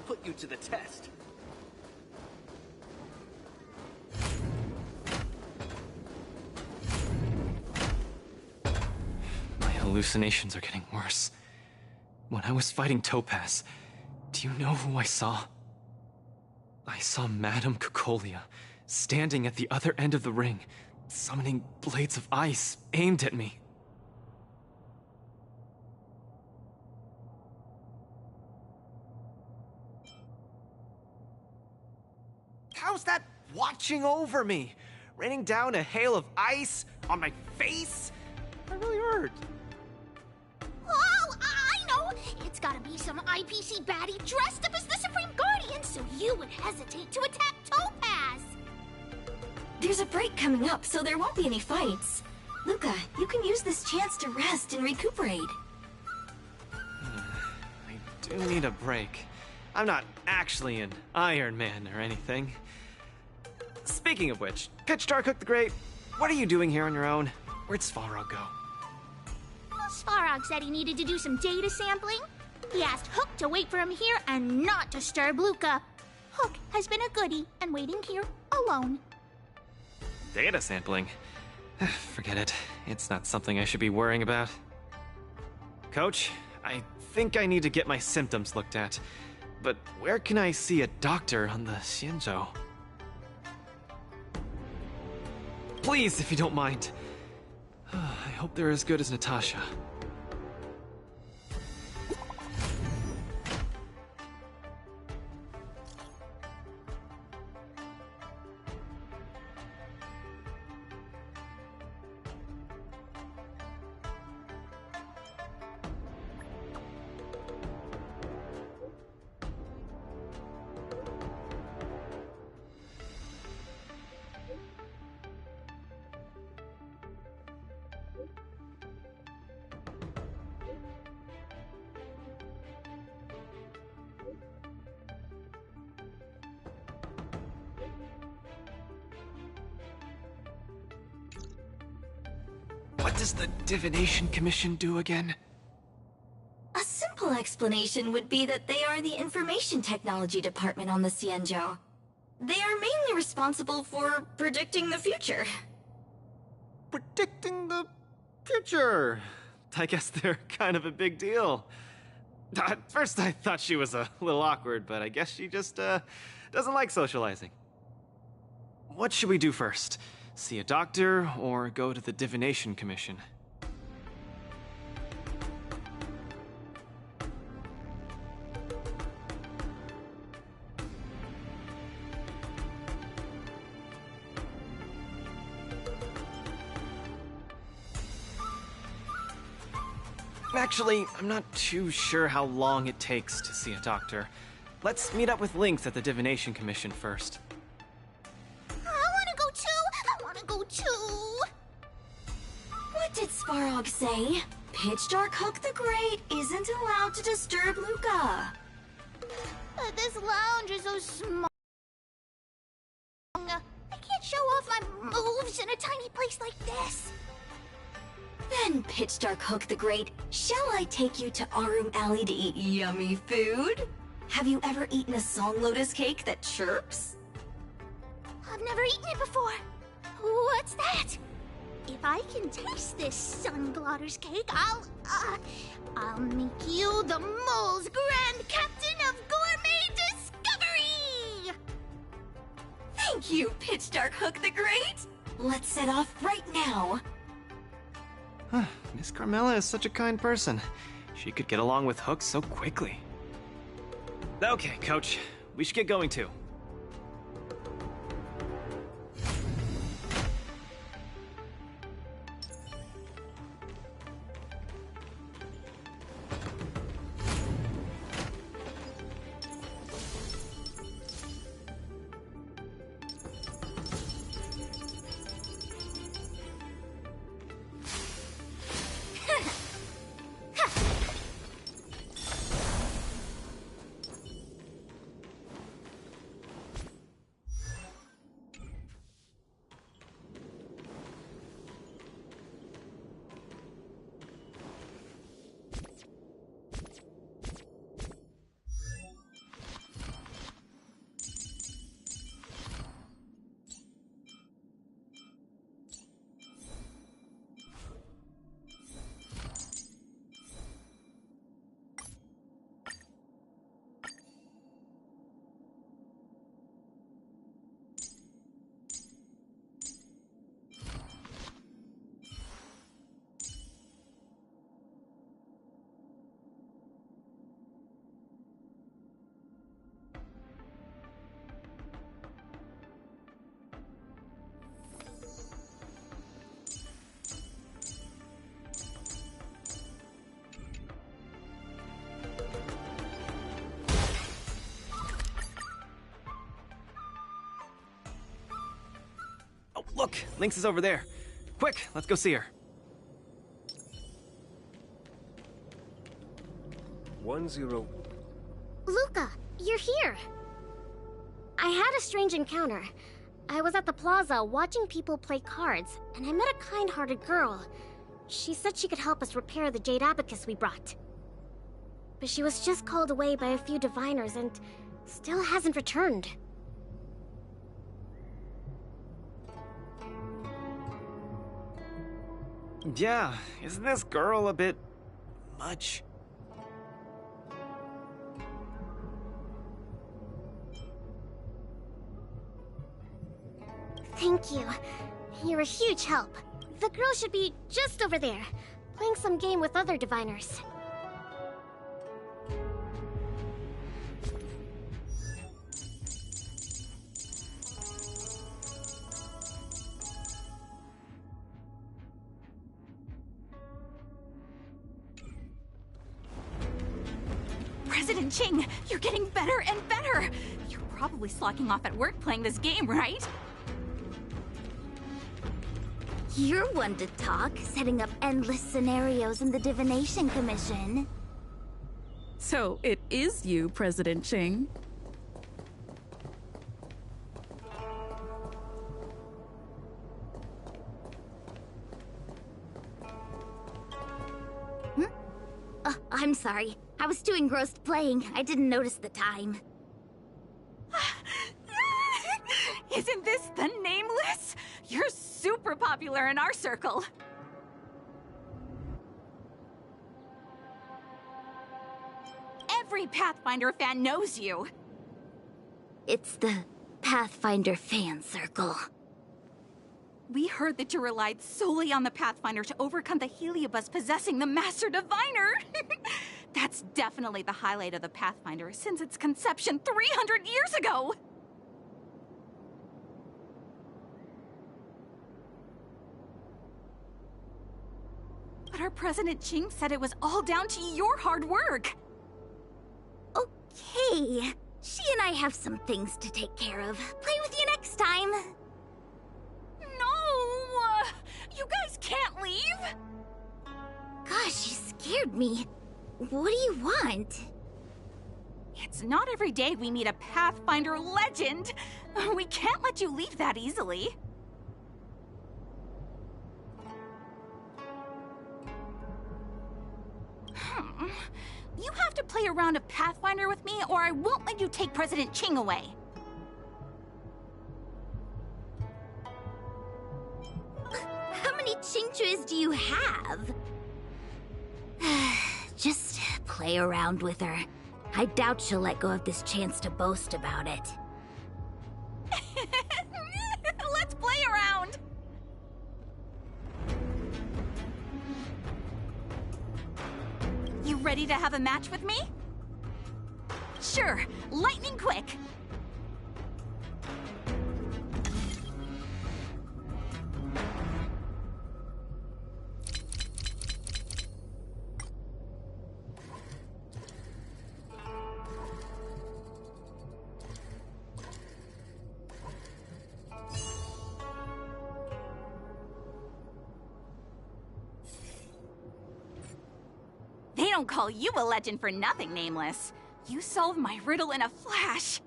put you to the test. My hallucinations are getting worse. When I was fighting Topaz, do you know who I saw? I saw Madame Cocolia standing at the other end of the ring, summoning blades of ice aimed at me. How's that watching over me? Raining down a hail of ice on my face? That really hurt. Oh, I know! It's gotta be some IPC baddie dressed up as the Supreme Guardian so you would hesitate to attack Topaz! There's a break coming up, so there won't be any fights. Luca, you can use this chance to rest and recuperate. I do need a break. I'm not actually an Iron Man or anything. Speaking of which, Pitch Dark the Great, what are you doing here on your own? Where'd Svarog go? Well, Svarog said he needed to do some data sampling. He asked Hook to wait for him here and not disturb Luca. Hook has been a goodie and waiting here alone. Data sampling? Forget it. It's not something I should be worrying about. Coach, I think I need to get my symptoms looked at. But where can I see a doctor on the Xianzhou? Please, if you don't mind. I hope they're as good as Natasha. What does the Divination Commission do again? A simple explanation would be that they are the Information Technology Department on the Xianzhou. They are mainly responsible for predicting the future. Predicting the future. I guess they're kind of a big deal. At first I thought she was a little awkward, but I guess she just doesn't like socializing. What should we do first? See a doctor or go to the Divination Commission? Actually, I'm not too sure how long it takes to see a doctor. Let's meet up with Lynx at the Divination Commission first. I wanna go too! What did Svarog say? Pitch Dark Hook the Great isn't allowed to disturb Luca. But this lounge is so small. I can't show off my moves in a tiny place like this. Then, Pitch Dark Hook the Great, shall I take you to Arum Alley to eat yummy food? Have you ever eaten a song lotus cake that chirps? I've never eaten it before. What's that? If I can taste this sun glotter's cake, I'll make you the mole's grand captain of gourmet discovery! Thank you, Pitch Dark Hook the Great! Let's set off right now. Miss Carmela is such a kind person. She could get along with Hook so quickly. Okay, Coach. We should get going too. Look, Lynx is over there. Quick, let's go see her. 10. Luca, you're here. I had a strange encounter. I was at the plaza watching people play cards, and I met a kind-hearted girl. She said she could help us repair the jade abacus we brought. But she was just called away by a few diviners and still hasn't returned. Yeah, isn't this girl a bit much? Thank you. You're a huge help. The girl should be just over there, playing some game with other diviners. President Ching, you're getting better and better! You're probably slacking off at work playing this game, right? You're one to talk, setting up endless scenarios in the Divination Commission. So, it is you, President Ching. I'm sorry. I was too engrossed playing. I didn't notice the time. Isn't this the Nameless? You're super popular in our circle. Every Pathfinder fan knows you. It's the Pathfinder fan circle. We heard that you relied solely on the Pathfinder to overcome the Heliobus possessing the Master Diviner. That's definitely the highlight of the Pathfinder since its conception 300 years ago. But our President Ching said it was all down to your hard work. Okay. She and I have some things to take care of. Play with you next time. No! You guys can't leave! Gosh, you scared me. What do you want? It's not every day we meet a Pathfinder legend. We can't let you leave that easily. You have to play a round of Pathfinder with me, or I won't let you take President Ching away. How many Chingchuas do you have? Just play around with her. I doubt she'll let go of this chance to boast about it. Let's play around! You ready to have a match with me? Sure, lightning quick. They don't call you a legend for nothing, Nameless. You solved my riddle in a flash.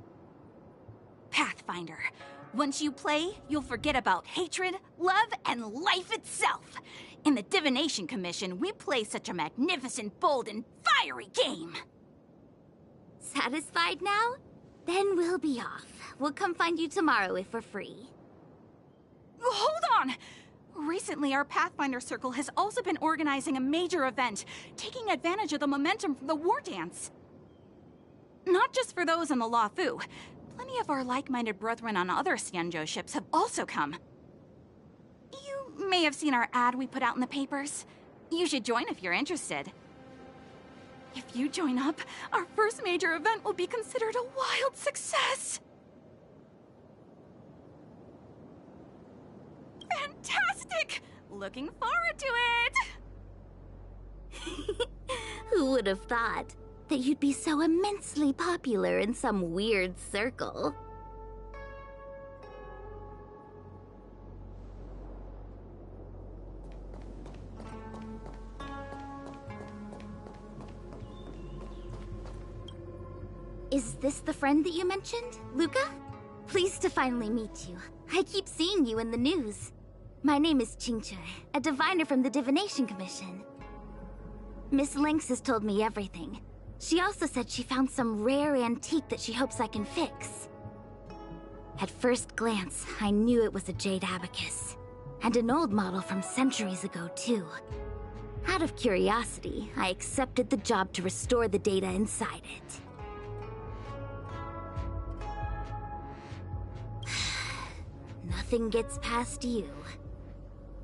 Pathfinder, once you play, you'll forget about hatred, love, and life itself. In the Divination Commission, we play such a magnificent, bold, and fiery game. Satisfied now? Then we'll be off. We'll come find you tomorrow if we're free. Hold on! Recently, our Pathfinder Circle has also been organizing a major event, taking advantage of the momentum from the War Dance. Not just for those on the Luofu. Plenty of our like-minded brethren on other Xianzhou ships have also come. You may have seen our ad we put out in the papers. You should join if you're interested. If you join up, our first major event will be considered a wild success. Fantastic! Looking forward to it! Who would have thought that you'd be so immensely popular in some weird circle? Is this the friend that you mentioned, Luca? Pleased to finally meet you. I keep seeing you in the news. My name is Qingche, a diviner from the Divination Commission. Miss Lynx has told me everything. She also said she found some rare antique that she hopes I can fix. At first glance, I knew it was a jade abacus. And an old model from centuries ago, too. Out of curiosity, I accepted the job to restore the data inside it. Nothing gets past you.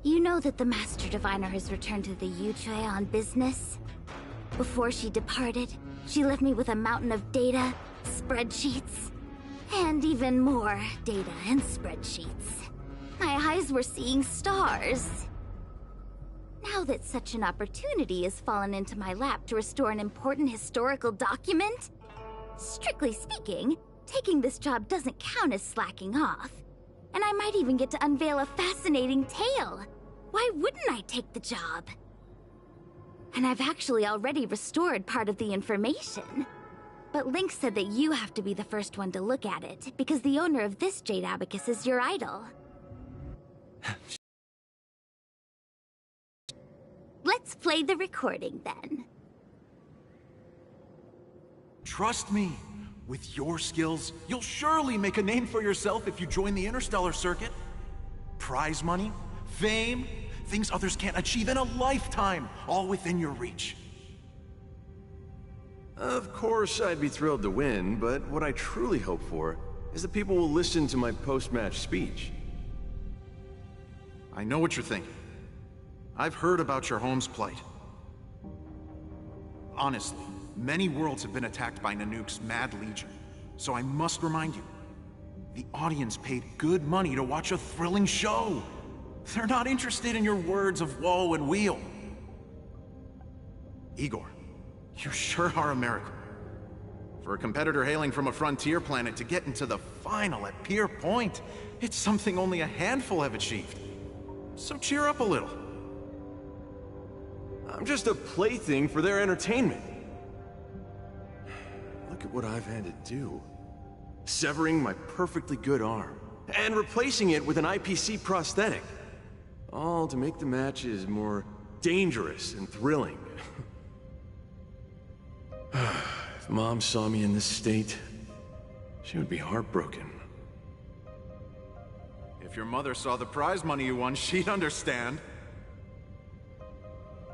You know that the Master Diviner has returned to the Yuchue on business? Before she departed, she left me with a mountain of data, spreadsheets, and even more data and spreadsheets. My eyes were seeing stars. Now that such an opportunity has fallen into my lap to restore an important historical document, strictly speaking, taking this job doesn't count as slacking off. And I might even get to unveil a fascinating tale. Why wouldn't I take the job? And I've actually already restored part of the information. But Link said that you have to be the first one to look at it, because the owner of this jade abacus is your idol. Let's play the recording, then. Trust me. With your skills, you'll surely make a name for yourself if you join the interstellar circuit. Prize money, fame, things others can't achieve in a lifetime, all within your reach. Of course, I'd be thrilled to win, but what I truly hope for is that people will listen to my post-match speech. I know what you're thinking. I've heard about your home's plight. Honestly, many worlds have been attacked by Nanook's Mad Legion, so I must remind you, the audience paid good money to watch a thrilling show. They're not interested in your words of woe and weal. Igor, you sure are a miracle. For a competitor hailing from a frontier planet to get into the final at Pier Point, it's something only a handful have achieved. So cheer up a little. I'm just a plaything for their entertainment. Look at what I've had to do. Severing my perfectly good arm, and replacing it with an IPC prosthetic. All to make the matches more dangerous and thrilling. If Mom saw me in this state, she would be heartbroken. If your mother saw the prize money you won, she'd understand.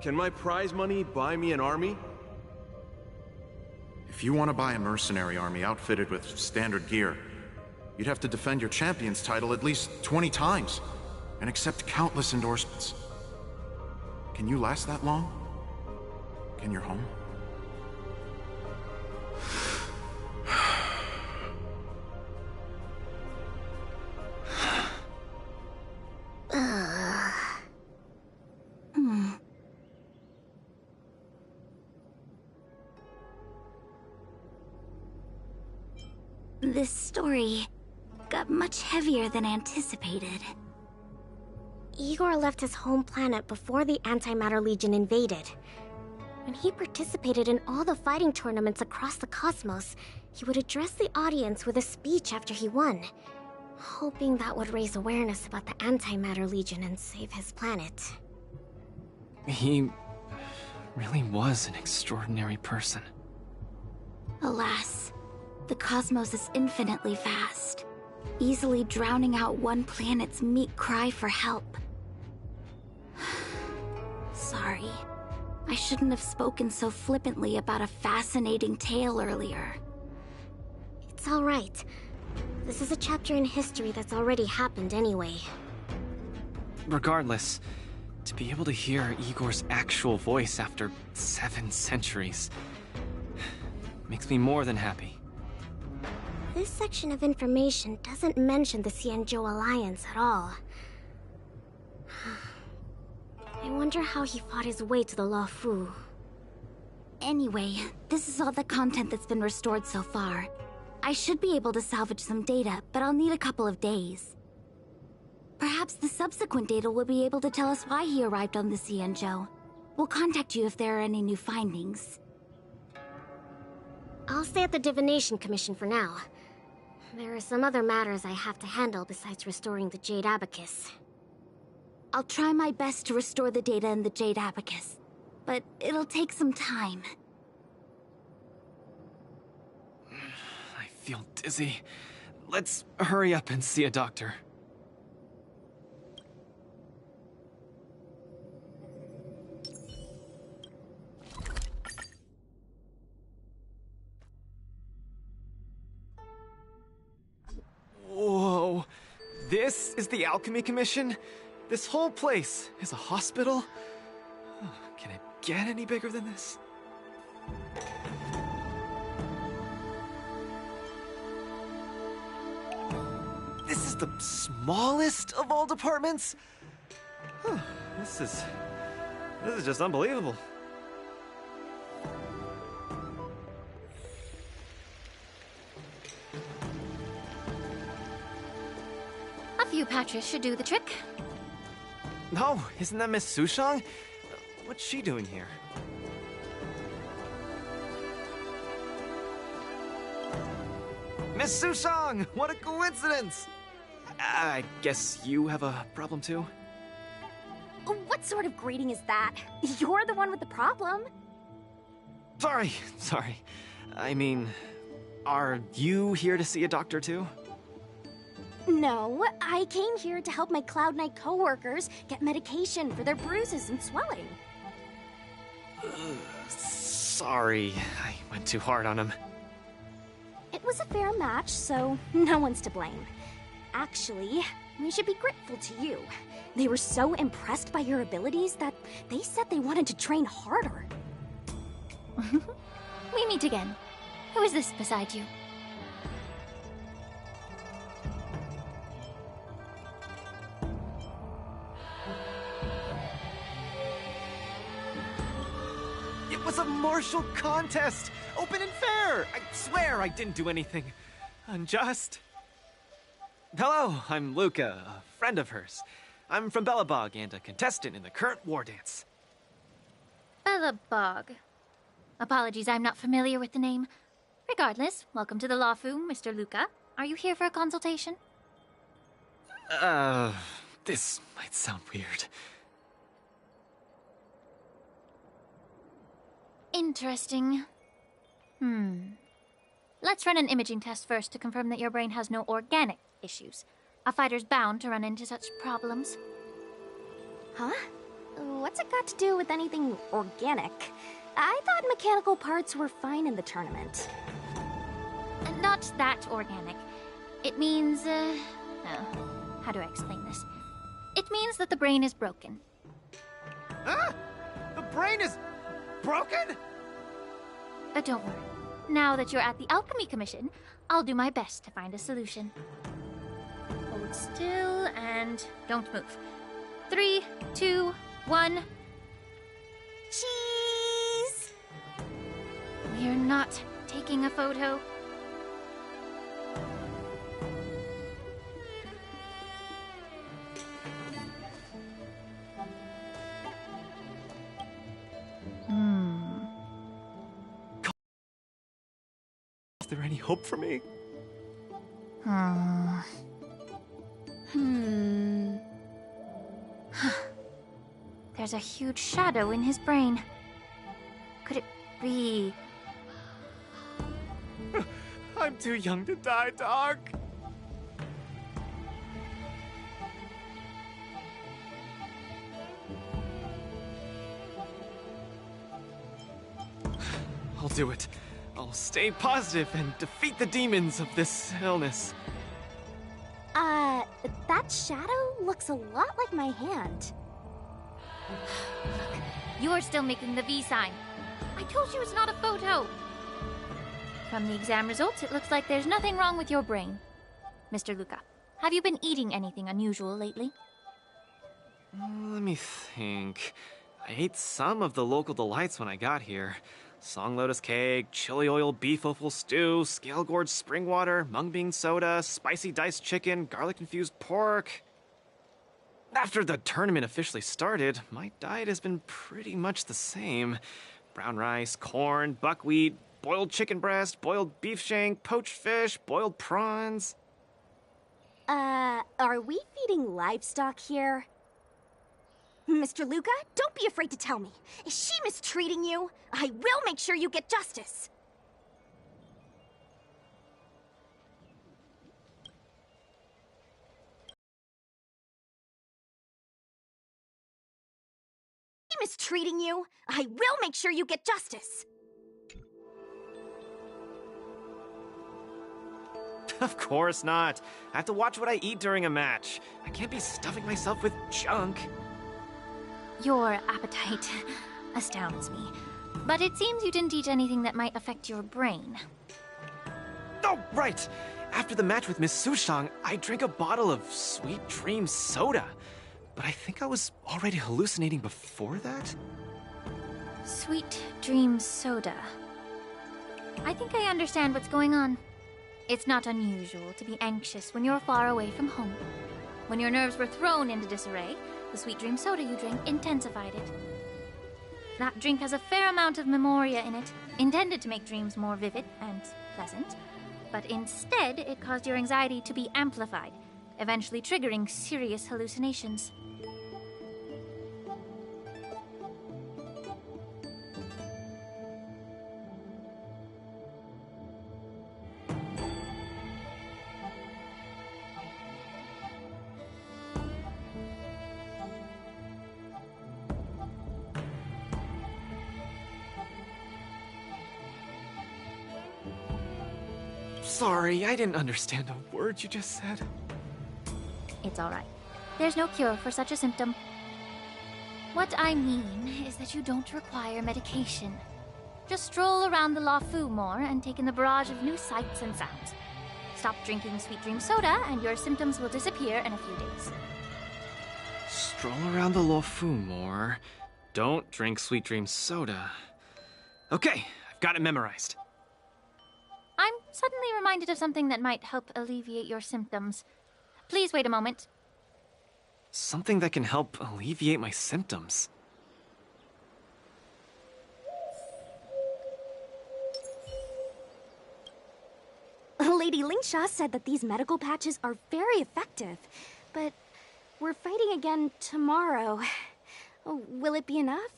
Can my prize money buy me an army? If you want to buy a mercenary army outfitted with standard gear, you'd have to defend your champion's title at least 20 times, and accept countless endorsements. Can you last that long? In your home? This story got much heavier than anticipated. Igor left his home planet before the Antimatter Legion invaded. When he participated in all the fighting tournaments across the cosmos, he would address the audience with a speech after he won, hoping that would raise awareness about the Antimatter Legion and save his planet. He really was an extraordinary person. Alas, the cosmos is infinitely vast, easily drowning out one planet's meek cry for help. Sorry. I shouldn't have spoken so flippantly about a fascinating tale earlier. It's all right. This is a chapter in history that's already happened anyway. Regardless, to be able to hear Igor's actual voice after 7 centuries makes me more than happy. This section of information doesn't mention the Xianzhou Alliance at all. I wonder how he fought his way to the Luofu. Anyway, this is all the content that's been restored so far. I should be able to salvage some data, but I'll need a couple of days. Perhaps the subsequent data will be able to tell us why he arrived on the Xianzhou. We'll contact you if there are any new findings. I'll I'll stay at the Divination Commission for now. There are some other matters I have to handle besides restoring the Jade Abacus. I'll try my best to restore the data in the Jade Abacus, but it'll take some time. I feel dizzy. Let's hurry up and see a doctor. Whoa. This is the Alchemy Commission? This whole place is a hospital? Can it get any bigger than this? This is the smallest of all departments? This is just unbelievable. A few patches should do the trick. No, isn't that Miss Sushang? What's she doing here? Miss Sushang! What a coincidence! I guess you have a problem too? What sort of greeting is that? You're the one with the problem. Sorry. I mean, are you here to see a doctor too? No, I came here to help my Cloud Knight coworkers get medication for their bruises and swelling. Sorry, I went too hard on him. It was a fair match, so no one's to blame. Actually, we should be grateful to you. They were so impressed by your abilities that they said they wanted to train harder. We meet again. Who is this beside you? It was a martial contest! Open and fair! I swear I didn't do anything unjust. Hello, I'm Luca, a friend of hers. I'm from Belobog and a contestant in the current war dance. Belobog. Apologies, I'm not familiar with the name. Regardless, welcome to the Lawfu, Mr. Luca. Are you here for a consultation? This might sound weird. Interesting. Let's run an imaging test first to confirm that your brain has no organic issues. A fighter's bound to run into such problems. Huh? What's it got to do with anything organic? I thought mechanical parts were fine in the tournament. Not that organic. It means, how do I explain this? It means that the brain is broken. Ah! The brain is broken? But don't worry. Now that you're at the Alchemy Commission, I'll do my best to find a solution. Hold still and don't move. 3, 2, 1. Cheese! We're not taking a photo. Is there any hope for me? There's a huge shadow in his brain. Could it be... I'm too young to die, Doc. I'll do it. I'll stay positive and defeat the demons of this illness. That shadow looks a lot like my hand. Look, you're still making the V sign. I told you it's not a photo. From the exam results, it looks like there's nothing wrong with your brain. Mr. Luca, have you been eating anything unusual lately? Let me think. I ate some of the local delights when I got here. Song lotus cake, chili oil beef offal stew, scale gorge spring water, mung bean soda, spicy diced chicken, garlic infused pork. After the tournament officially started, my diet has been pretty much the same. Brown rice, corn, buckwheat, boiled chicken breast, boiled beef shank, poached fish, boiled prawns. Are we feeding livestock here? Mr. Luca, don't be afraid to tell me. Is she mistreating you? I will make sure you get justice. Mistreating you? I will make sure you get justice. Of course not. I have to watch what I eat during a match. I can't be stuffing myself with junk. Your appetite astounds me. But it seems you didn't eat anything that might affect your brain. Oh, right! After the match with Miss Sushang, I drank a bottle of Sweet Dream soda. But I think I was already hallucinating before that? Sweet Dream soda. I think I understand what's going on. It's not unusual to be anxious when you're far away from home. When your nerves were thrown into disarray, the Sweet Dream soda you drank intensified it. That drink has a fair amount of memoria in it, intended to make dreams more vivid and pleasant, but instead it caused your anxiety to be amplified, eventually triggering serious hallucinations. Sorry, I didn't understand a word you just said. It's all right. There's no cure for such a symptom. What I mean is that you don't require medication. Just stroll around the Lafu more and take in the barrage of new sights and sounds. Stop drinking Sweet Dream soda and your symptoms will disappear in a few days. Stroll around the Lafu more. Don't drink Sweet Dream soda. Okay, I've got it memorized. I'm suddenly reminded of something that might help alleviate your symptoms. Please wait a moment. Something that can help alleviate my symptoms. Lady Lingsha said that these medical patches are very effective, but we're fighting again tomorrow. Will it be enough?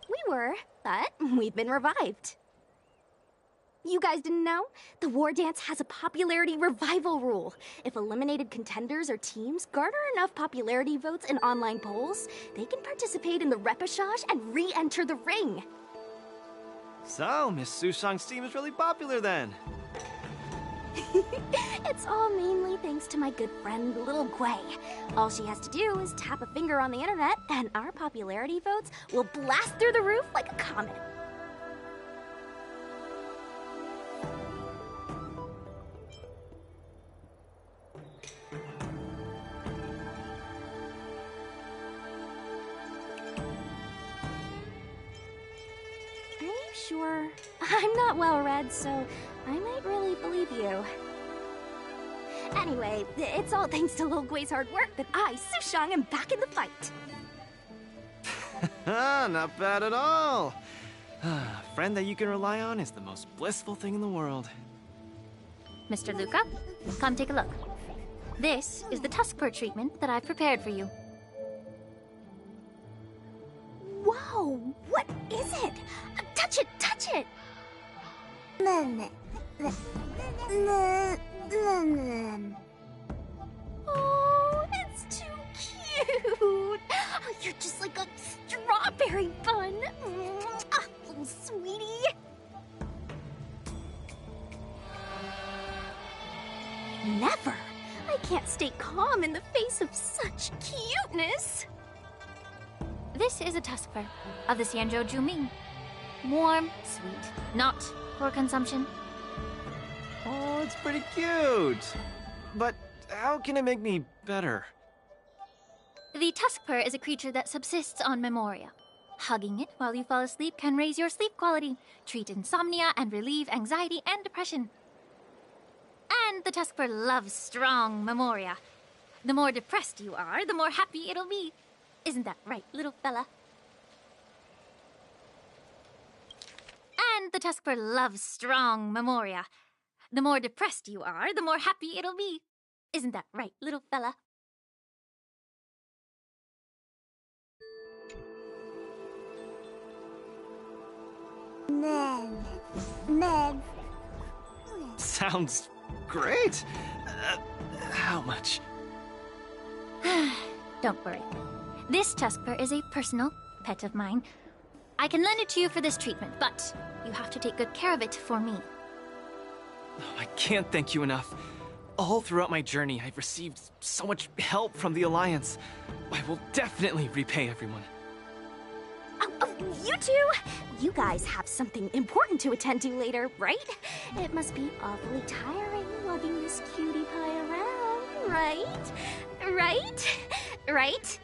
We were, but we've been revived. You guys didn't know? The War Dance has a popularity revival rule. If eliminated contenders or teams garner enough popularity votes in online polls, they can participate in the repechage and re-enter the ring. So, Miss Sushang's team is really popular then. It's all mainly thanks to my good friend, Little Guay. All she has to do is tap a finger on the internet, and our popularity votes will blast through the roof like a comet. Are you sure? I'm not well read, so I might really believe you. Anyway, it's all thanks to Lil Guay's hard work that I, Sushang, am back in the fight. Not bad at all. A friend that you can rely on is the most blissful thing in the world. Mr. Luca, come take a look. This is the tusk fur treatment that I've prepared for you. Whoa, what is it? Touch it, touch it! Oh, it's too cute! Oh, you're just like a strawberry bun! Ah, little sweetie! Never! I can't stay calm in the face of such cuteness! This is a tusk fur of the Xianzhou Juming. Warm, sweet, not for consumption. Oh, it's pretty cute. But how can it make me better? The tusk fur is a creature that subsists on memoria. Hugging it while you fall asleep can raise your sleep quality, treat insomnia, and relieve anxiety and depression. And the tusk fur loves strong memoria. The more depressed you are, the more happy it'll be. Isn't that right, little fella? Tuskper loves strong memoria. The more depressed you are, the more happy it'll be. Isn't that right, little fella? Sounds great. How much? Don't worry. This Tuskper is a personal pet of mine. I can lend it to you for this treatment, but you have to take good care of it for me. Oh, I can't thank you enough. All throughout my journey, I've received so much help from the Alliance. I will definitely repay everyone. You two! You guys have something important to attend to later, right? It must be awfully tiring lugging this cutie pie around, right? Right? Right?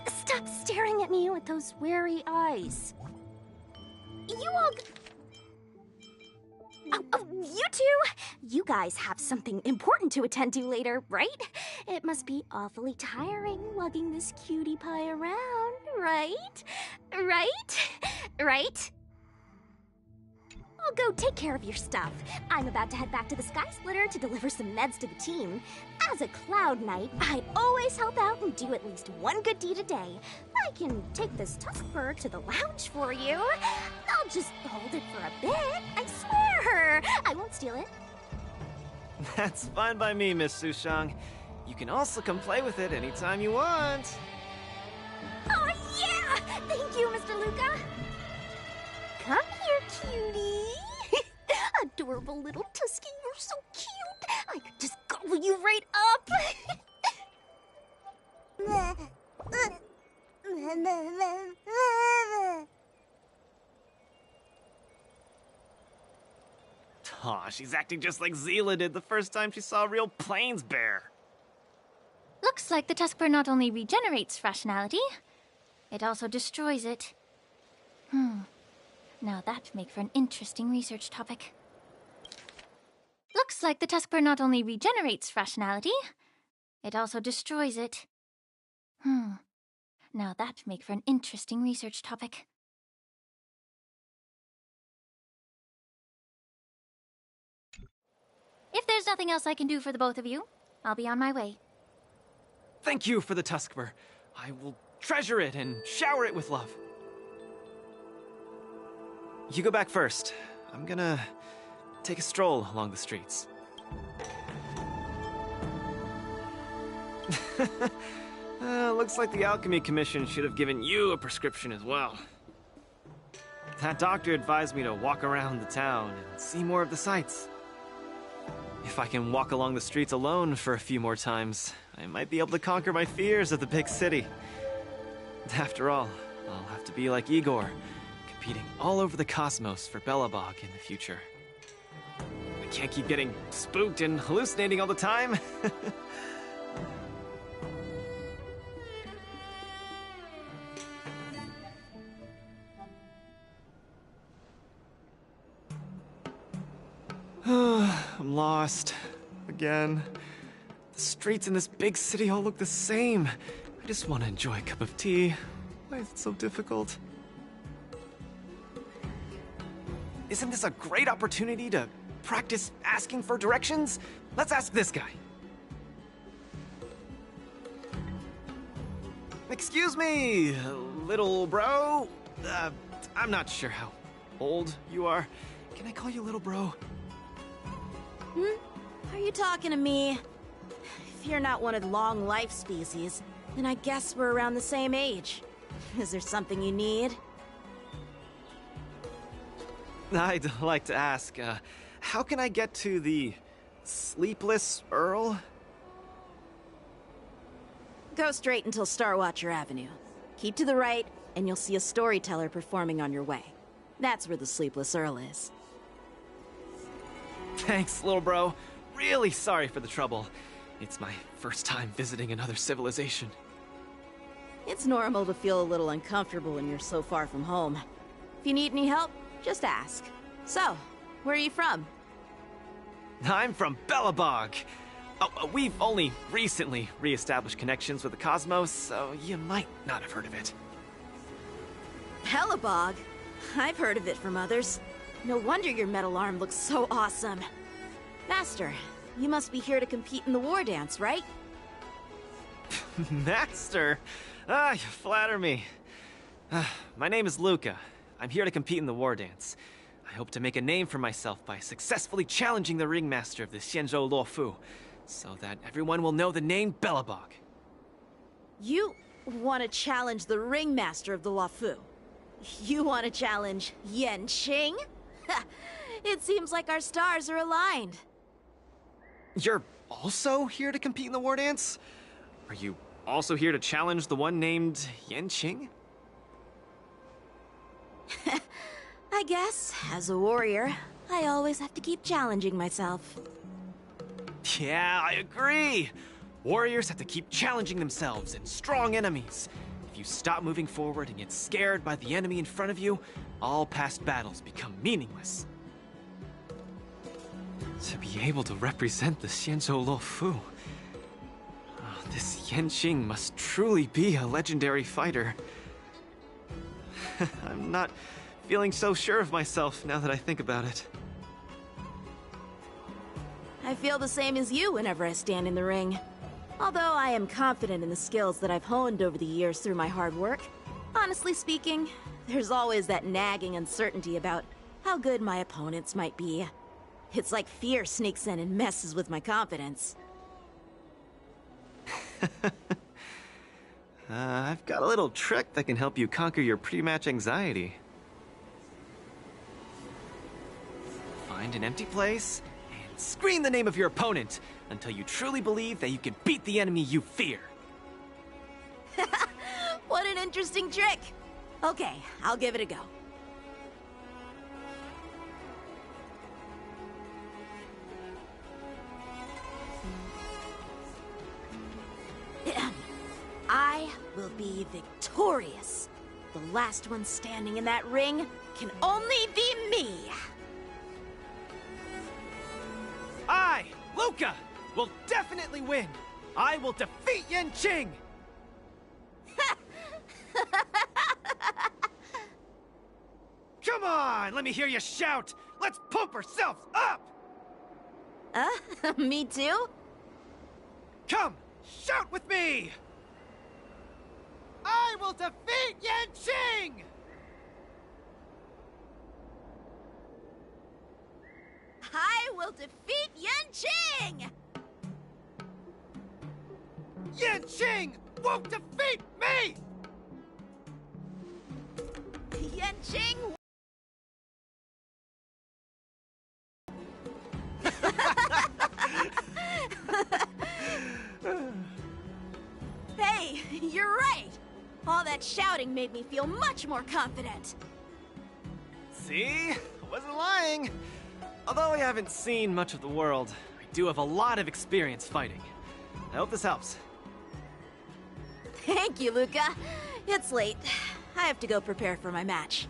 Stop staring at me with those wary eyes. You all... you two! You guys have something important to attend to later, right? It must be awfully tiring lugging this cutie pie around, right? Right? Right? I'll go take care of your stuff. I'm about to head back to the Sky Splitter to deliver some meds to the team. As a Cloud Knight, I always help out and do at least one good deed a day. I can take this Tuskper to the lounge for you. I'll just hold it for a bit, I swear. I won't steal it. That's fine by me, Miss Sushang. You can also come play with it anytime you want. Oh, yeah! Thank you, Mr. Luca. Come here, cutie. Adorable little Tusky, you're so cute. I could just gobble you right up. Aw, she's acting just like Zila did the first time she saw a real plains bear. Looks like the Tuskper not only regenerates rationality, it also destroys it. Now that'd make for an interesting research topic. Looks like the Tuskper not only regenerates rationality, it also destroys it. Now that'd make for an interesting research topic. If there's nothing else I can do for the both of you, I'll be on my way. Thank you for the Tuskper. I will treasure it and shower it with love. You go back first. I'm gonna take a stroll along the streets. Looks like the Alchemy Commission should have given you a prescription as well. That doctor advised me to walk around the town and see more of the sights. If I can walk along the streets alone for a few more times, I might be able to conquer my fears of the big city. After all, I'll have to be like Igor, competing all over the cosmos for Belobog in the future. I can't keep getting spooked and hallucinating all the time. I'm lost. Again. The streets in this big city all look the same. I just want to enjoy a cup of tea. Why is it so difficult? Isn't this a great opportunity to practice asking for directions? Let's ask this guy. Excuse me, little bro. I'm not sure how old you are. Can I call you little bro? Are you talking to me? If you're not one of the long life species, then I guess we're around the same age. Is there something you need? I'd like to ask, how can I get to the Sleepless Earl? Go straight until Starwatcher Avenue. Keep to the right, and you'll see a storyteller performing on your way. That's where the Sleepless Earl is. Thanks, little bro. Really sorry for the trouble. It's my first time visiting another civilization. It's normal to feel a little uncomfortable when you're so far from home. If you need any help, just ask. So, where are you from? I'm from Belobog. Oh, we've only recently re-established connections with the cosmos, so you might not have heard of it. Helibog? I've heard of it from others. No wonder your metal arm looks so awesome. Master, you must be here to compete in the war dance, right? Master? Ah, you flatter me. My name is Luca. I'm here to compete in the war dance. I hope to make a name for myself by successfully challenging the ringmaster of the Xianzhou Luofu, so that everyone will know the name Belobog. You want to challenge the ringmaster of the Luofu? You want to challenge Yanqing? It seems like our stars are aligned. You're also here to compete in the war dance? Are you also here to challenge the one named Yanqing? I guess, as a warrior, I always have to keep challenging myself. Yeah, I agree! Warriors have to keep challenging themselves and strong enemies. If you stop moving forward and get scared by the enemy in front of you, all past battles become meaningless. To be able to represent the Xianzhou Luofu, this Yanqing must truly be a legendary fighter. I'm not feeling so sure of myself now that I think about it. I feel the same as you whenever I stand in the ring. Although I am confident in the skills that I've honed over the years through my hard work, honestly speaking, there's always that nagging uncertainty about how good my opponents might be. It's like fear sneaks in and messes with my confidence. I've got a little trick that can help you conquer your pre-match anxiety. Find an empty place and scream the name of your opponent until you truly believe that you can beat the enemy you fear. What an interesting trick! Okay, I'll give it a go. I will be victorious. The last one standing in that ring can only be me. I, Luca, will definitely win. I will defeat Yanqing. Come on, let me hear you shout. Let's pump ourselves up. Me too? Come, shout with me. I will defeat Yanqing! I will defeat Yanqing! Yanqing won't defeat me! Yanqing! Hey, you're right! All that shouting made me feel much more confident. See? I wasn't lying. Although I haven't seen much of the world, I do have a lot of experience fighting. I hope this helps. Thank you, Luca. It's late. I have to go prepare for my match.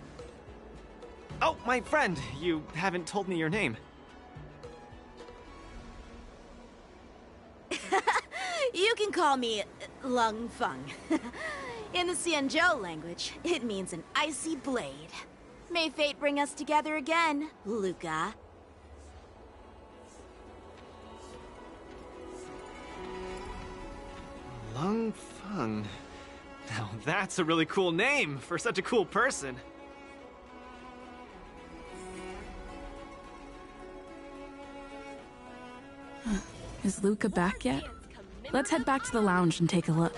Oh, my friend, you haven't told me your name. You can call me Lung Feng. In the Xianzhou language, it means an icy blade. May fate bring us together again, Luca. Lung Feng. Now that's a really cool name for such a cool person. Is Luca back yet? Let's head back to the lounge and take a look.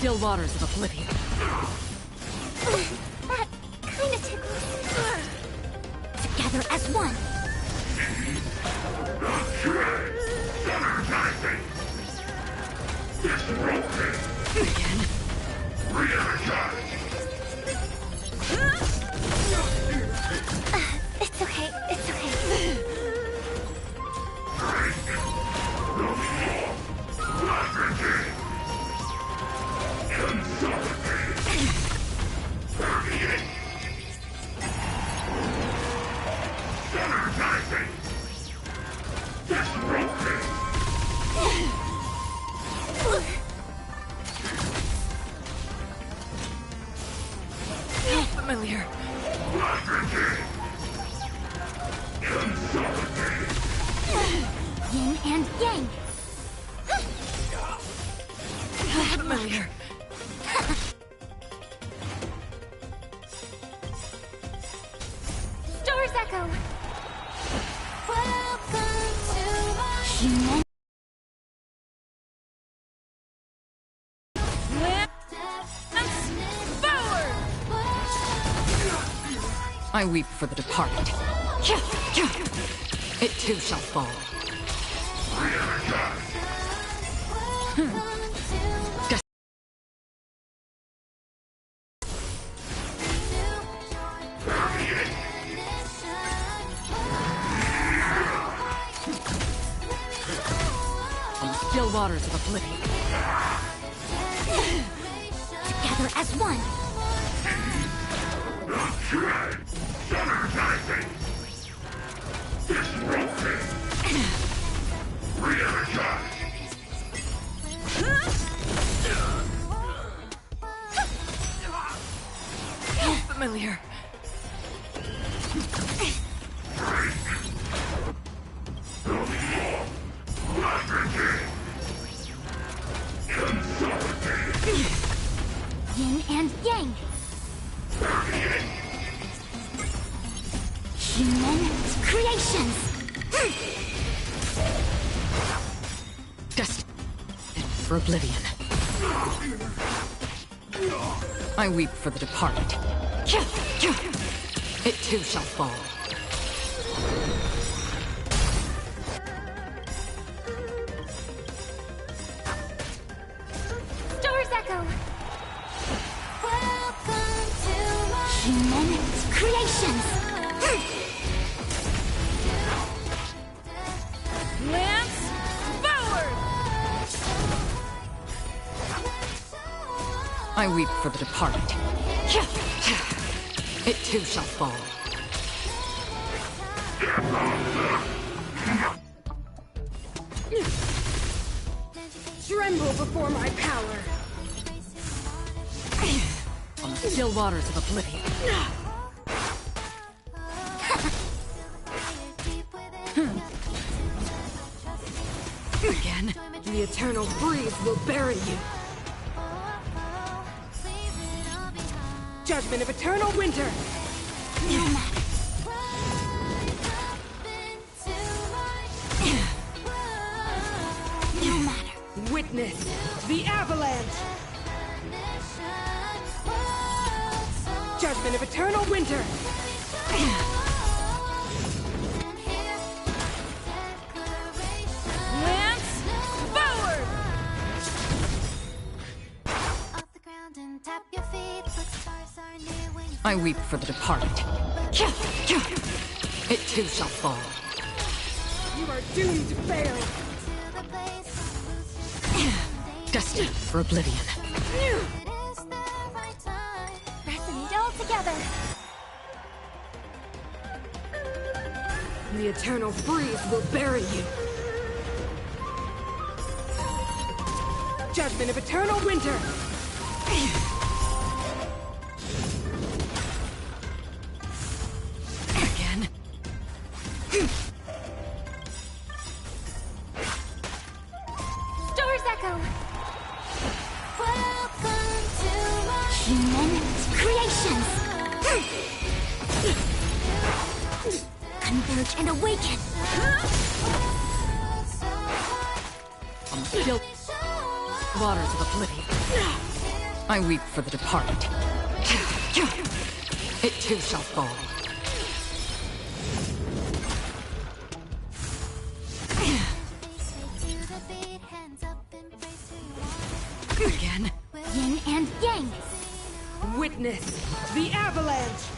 still waters of oblivion. That kinda tickles. Together as one. It's okay. It's okay. Familiar. Yin and yang. Familiar. Stars echo. Welcome to my I weep for the departed. It too shall fall. On the still waters of oblivion. Together as one. Familiar. Yin and yang. Human creations. Destined for oblivion. I weep for the departed. It too shall fall. Stars echo. Human creations. Lance forward! I weep for the departed. It too shall fall. Tremble before my power. On the still waters of oblivion. Again, The eternal breeze will bury you. Judgment of eternal winter. No matter. Witness the avalanche. Judgment of eternal winter. Lance forward! I weep for the departed. It too shall fall. You are doomed to fail. Destined for oblivion. Resonate all together. The eternal breeze will bury you. Judgment of eternal winter. Again. Stars echo. Human creations. Converge and awaken. On the still waters of oblivion. I weep for the departed. It too shall fall. Again. Yin and yang. Witness the avalanche.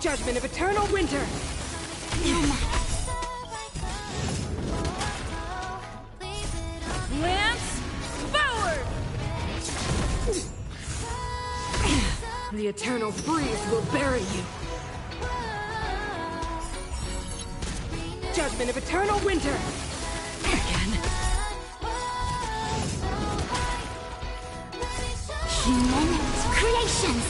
Judgment of eternal winter. No matter. Lance forward! The eternal breeze will bury you. Judgment of eternal winter. Again. Human creations.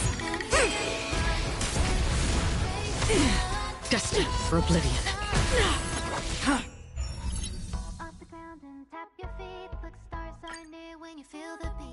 Destined for oblivion. Off the ground and tap your feet. Look, stars are near when you feel the beat.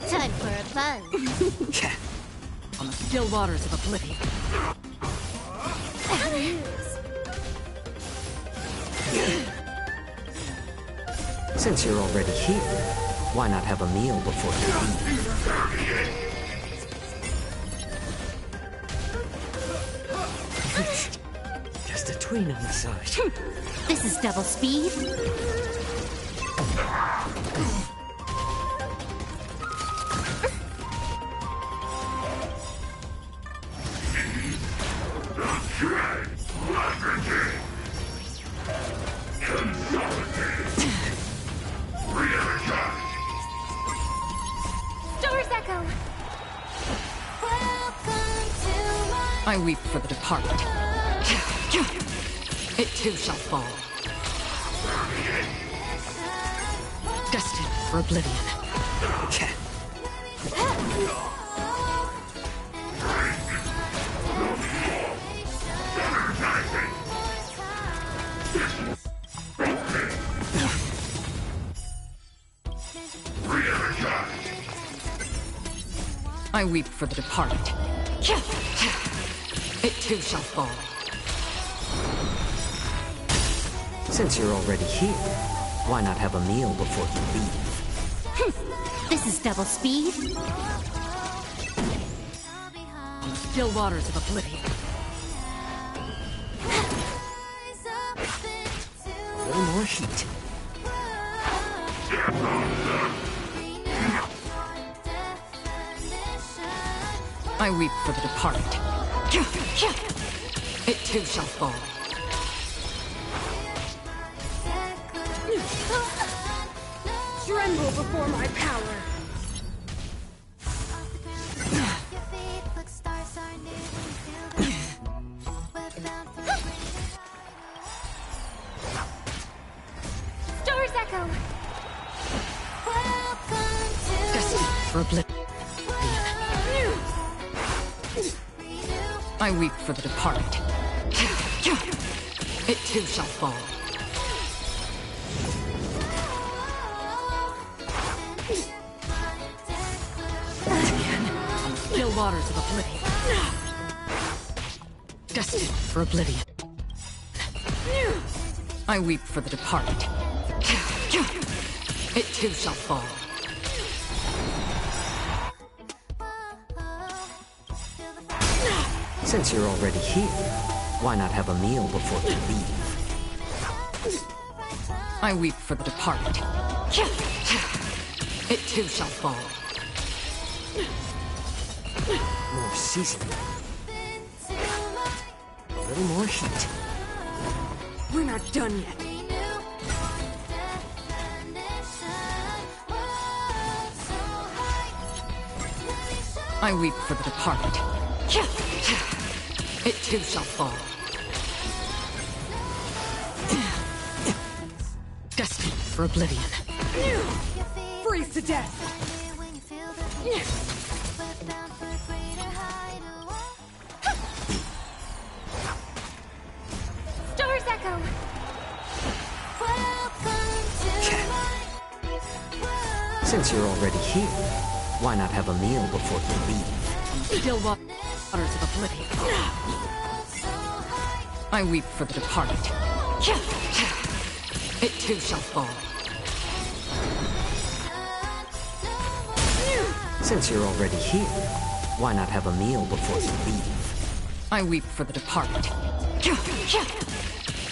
Time for a buzz. On the still waters of oblivion. Since you're already here, why not have a meal before you leave? Just a tween on the side. This is double speed. Doors echo. I weep for the departed. It too shall fall. Destined for oblivion. I weep for the departed. It too shall fall. Since you're already here, why not have a meal before you leave? This is double speed. On the still waters of oblivion. A little more heat. I weep for the departed. It too shall fall. Tremble before my power. Stars echo. Destined for oblivion. I weep for the departed. It too shall fall. On the still waters of oblivion. Destined for oblivion. I weep for the departed. It too shall fall. Since you're already here, why not have a meal before you leave? I weep for the departed. It too shall fall. More seasoning. A little more heat. We're not done yet. I weep for the departed. It too shall fall. Destined for oblivion. Freeze to death. Stars echo. Since you're already here, why not have a meal before you leave? Still waters of oblivion. I weep for the departed. It too shall fall. Since you're already here, why not have a meal before you leave? I weep for the departed.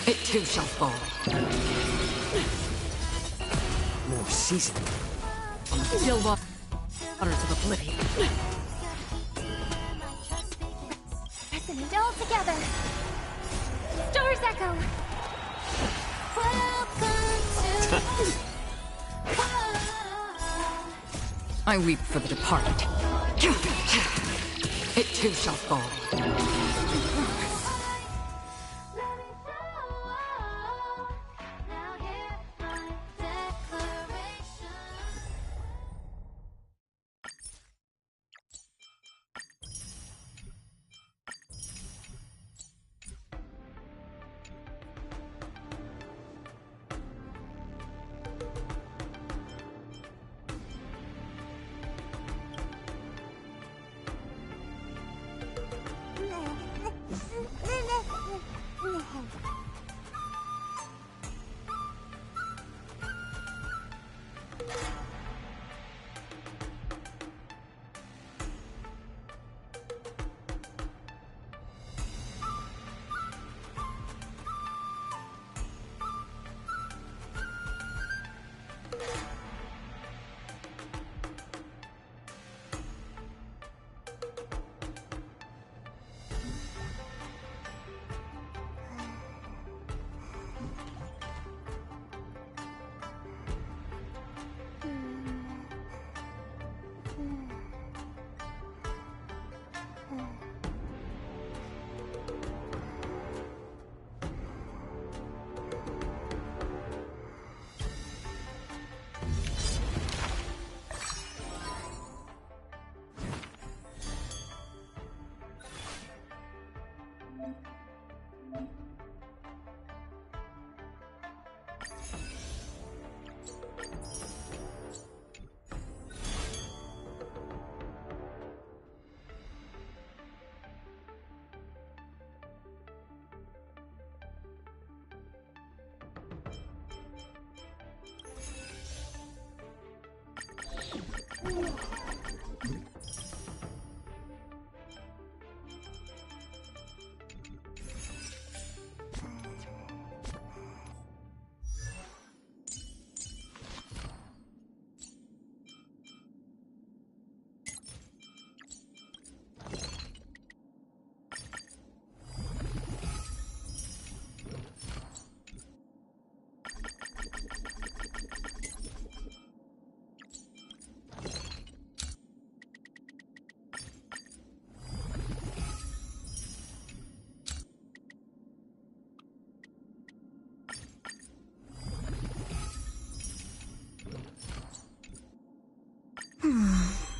It too shall fall. More seasoning. On the still waters of oblivion. Pressing it all together. Stars echo. I weep for the departed. It too shall fall.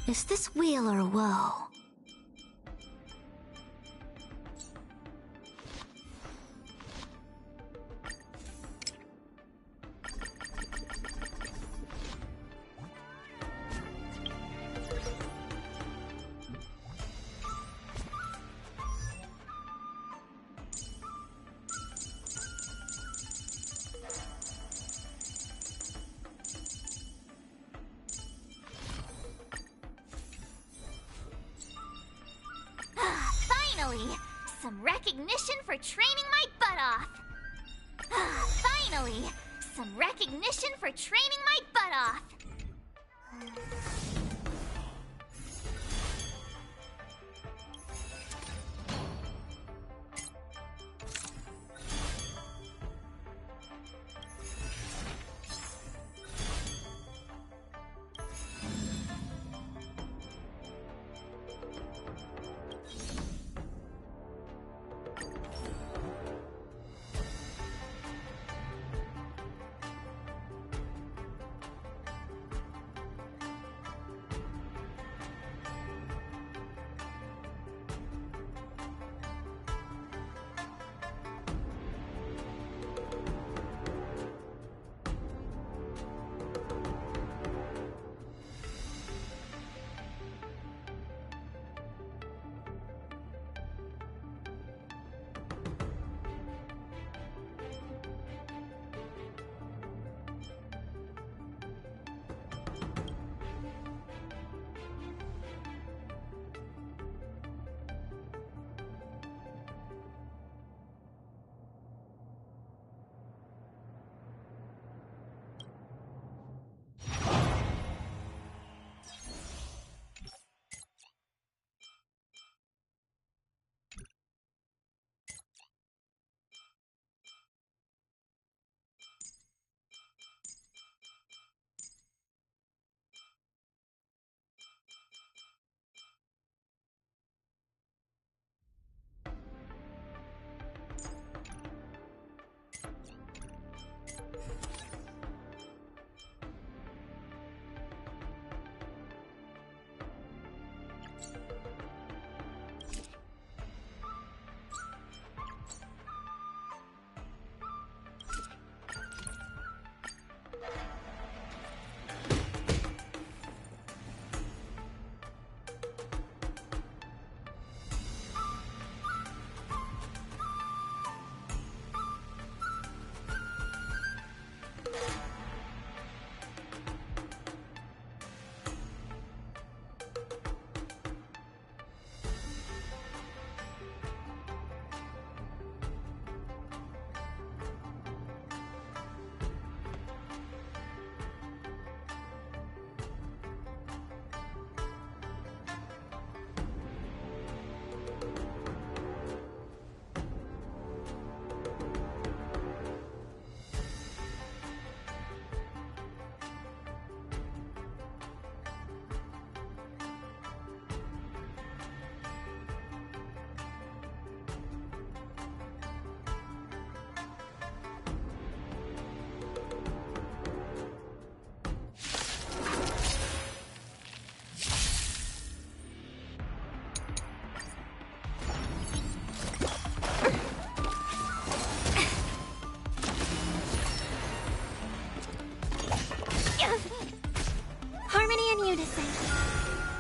Is this weal or woe? Finally! Some recognition for training my butt off! Finally! Some recognition for training my butt off!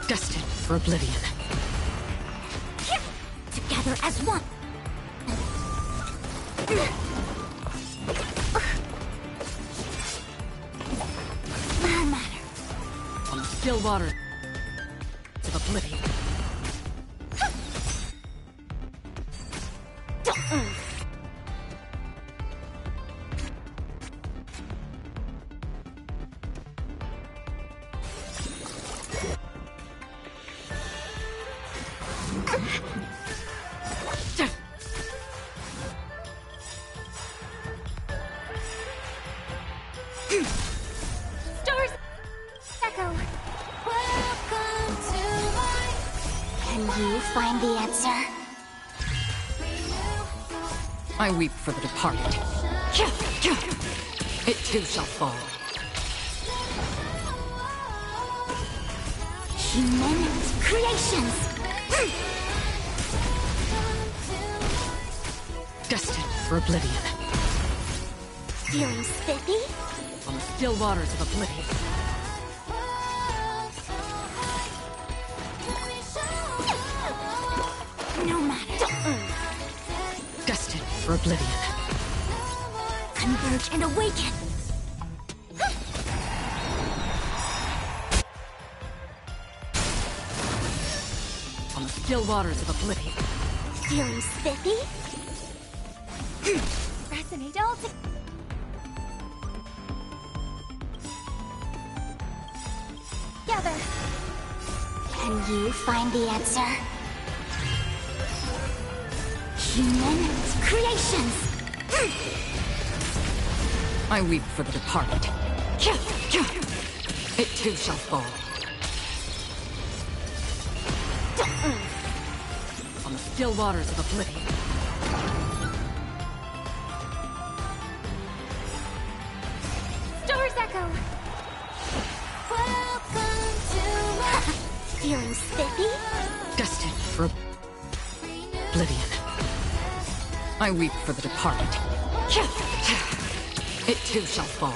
Destined for oblivion. Together as one! No matter. On the still water of oblivion. Stars echo. Welcome to my... Can you find the answer? I weep for the departed. It too shall fall. Human creations. Destined for oblivion. Feeling spiffy? On the still waters of oblivion. No matter. Destined for oblivion. Converge and awaken. On the still waters of oblivion. Feeling spiffy? Resonate all together. Can you find the answer? Human creations. I weep for the departed. It too shall fall. On the still waters of oblivion. Stars echo. Welcome to my... Feeling spiffy? Destined for oblivion. I weep for the departed. It too shall fall.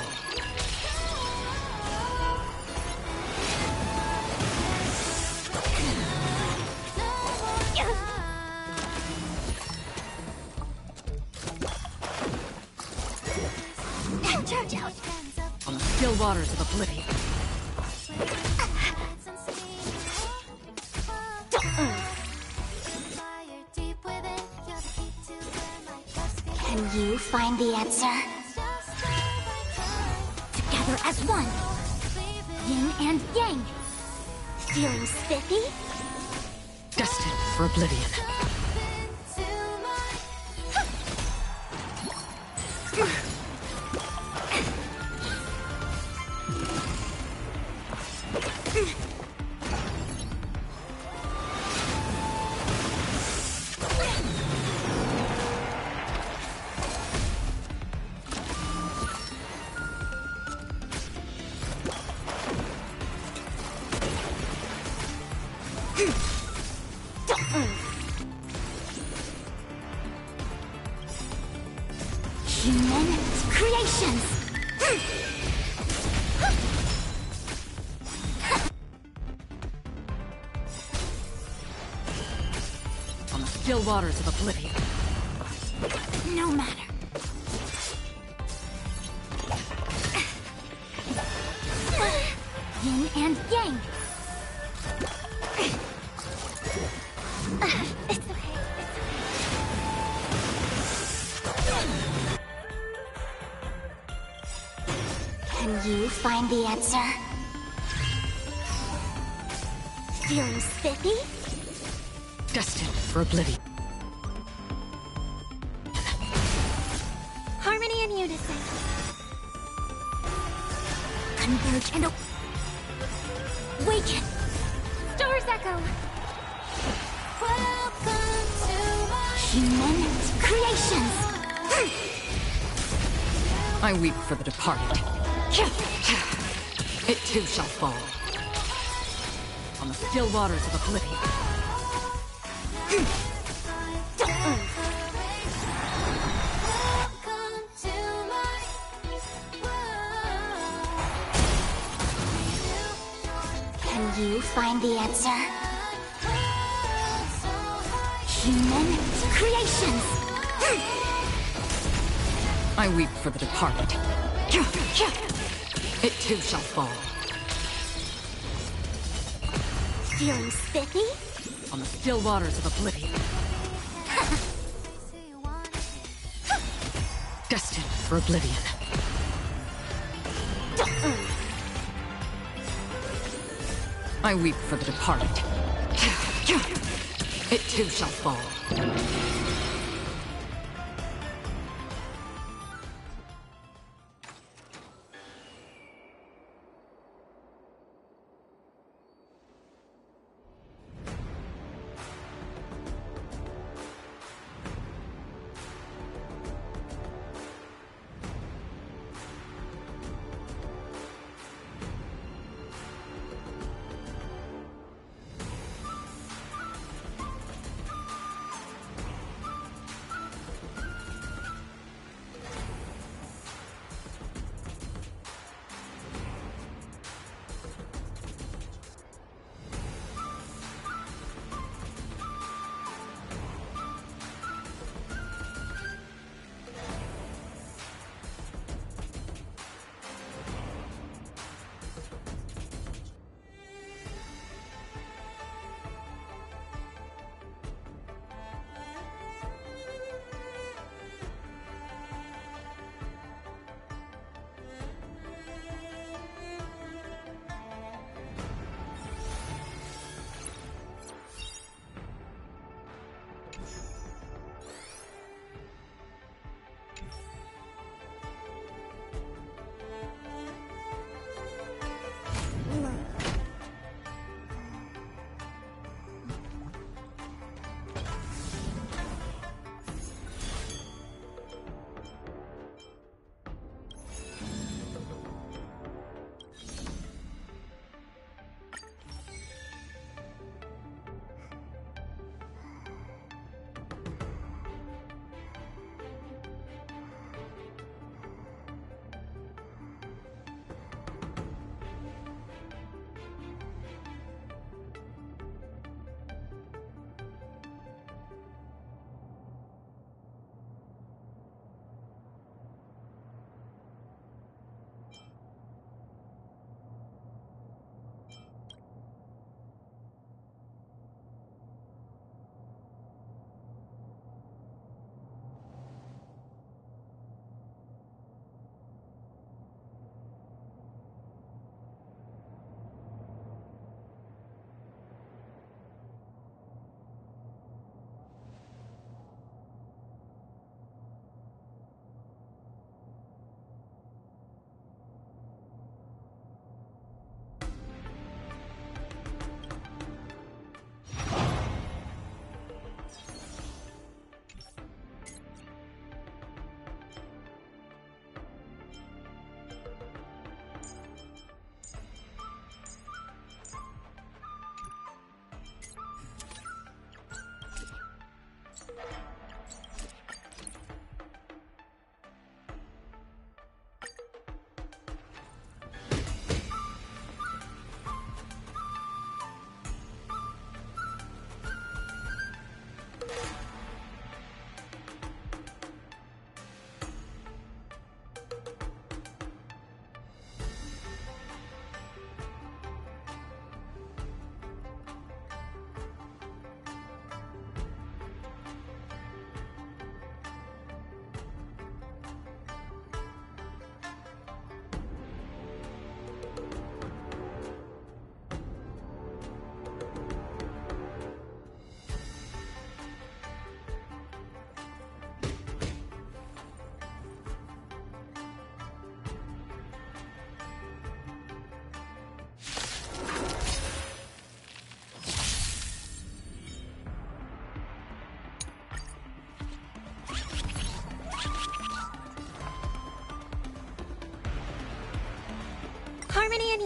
Charge out. On the still waters of oblivion. Can you find the answer? Together as one. Yin and yang. Feeling spiffy? Destined for oblivion. Human creations. On the still waters of oblivion. No matter. Yin and yang. It's okay. Can you find the answer? Feeling spiffy? Destined for oblivion. Harmony and unison. Converge and awaken. Stars echo. Welcome to my human creations. I weep for the departed. It too shall fall. On the still waters of oblivion. Can you find the answer? Human creations. I weep for the departed. It too shall fall. Feeling spiffy? On the still waters of oblivion. Destined for oblivion. I weep for the departed. It too shall fall.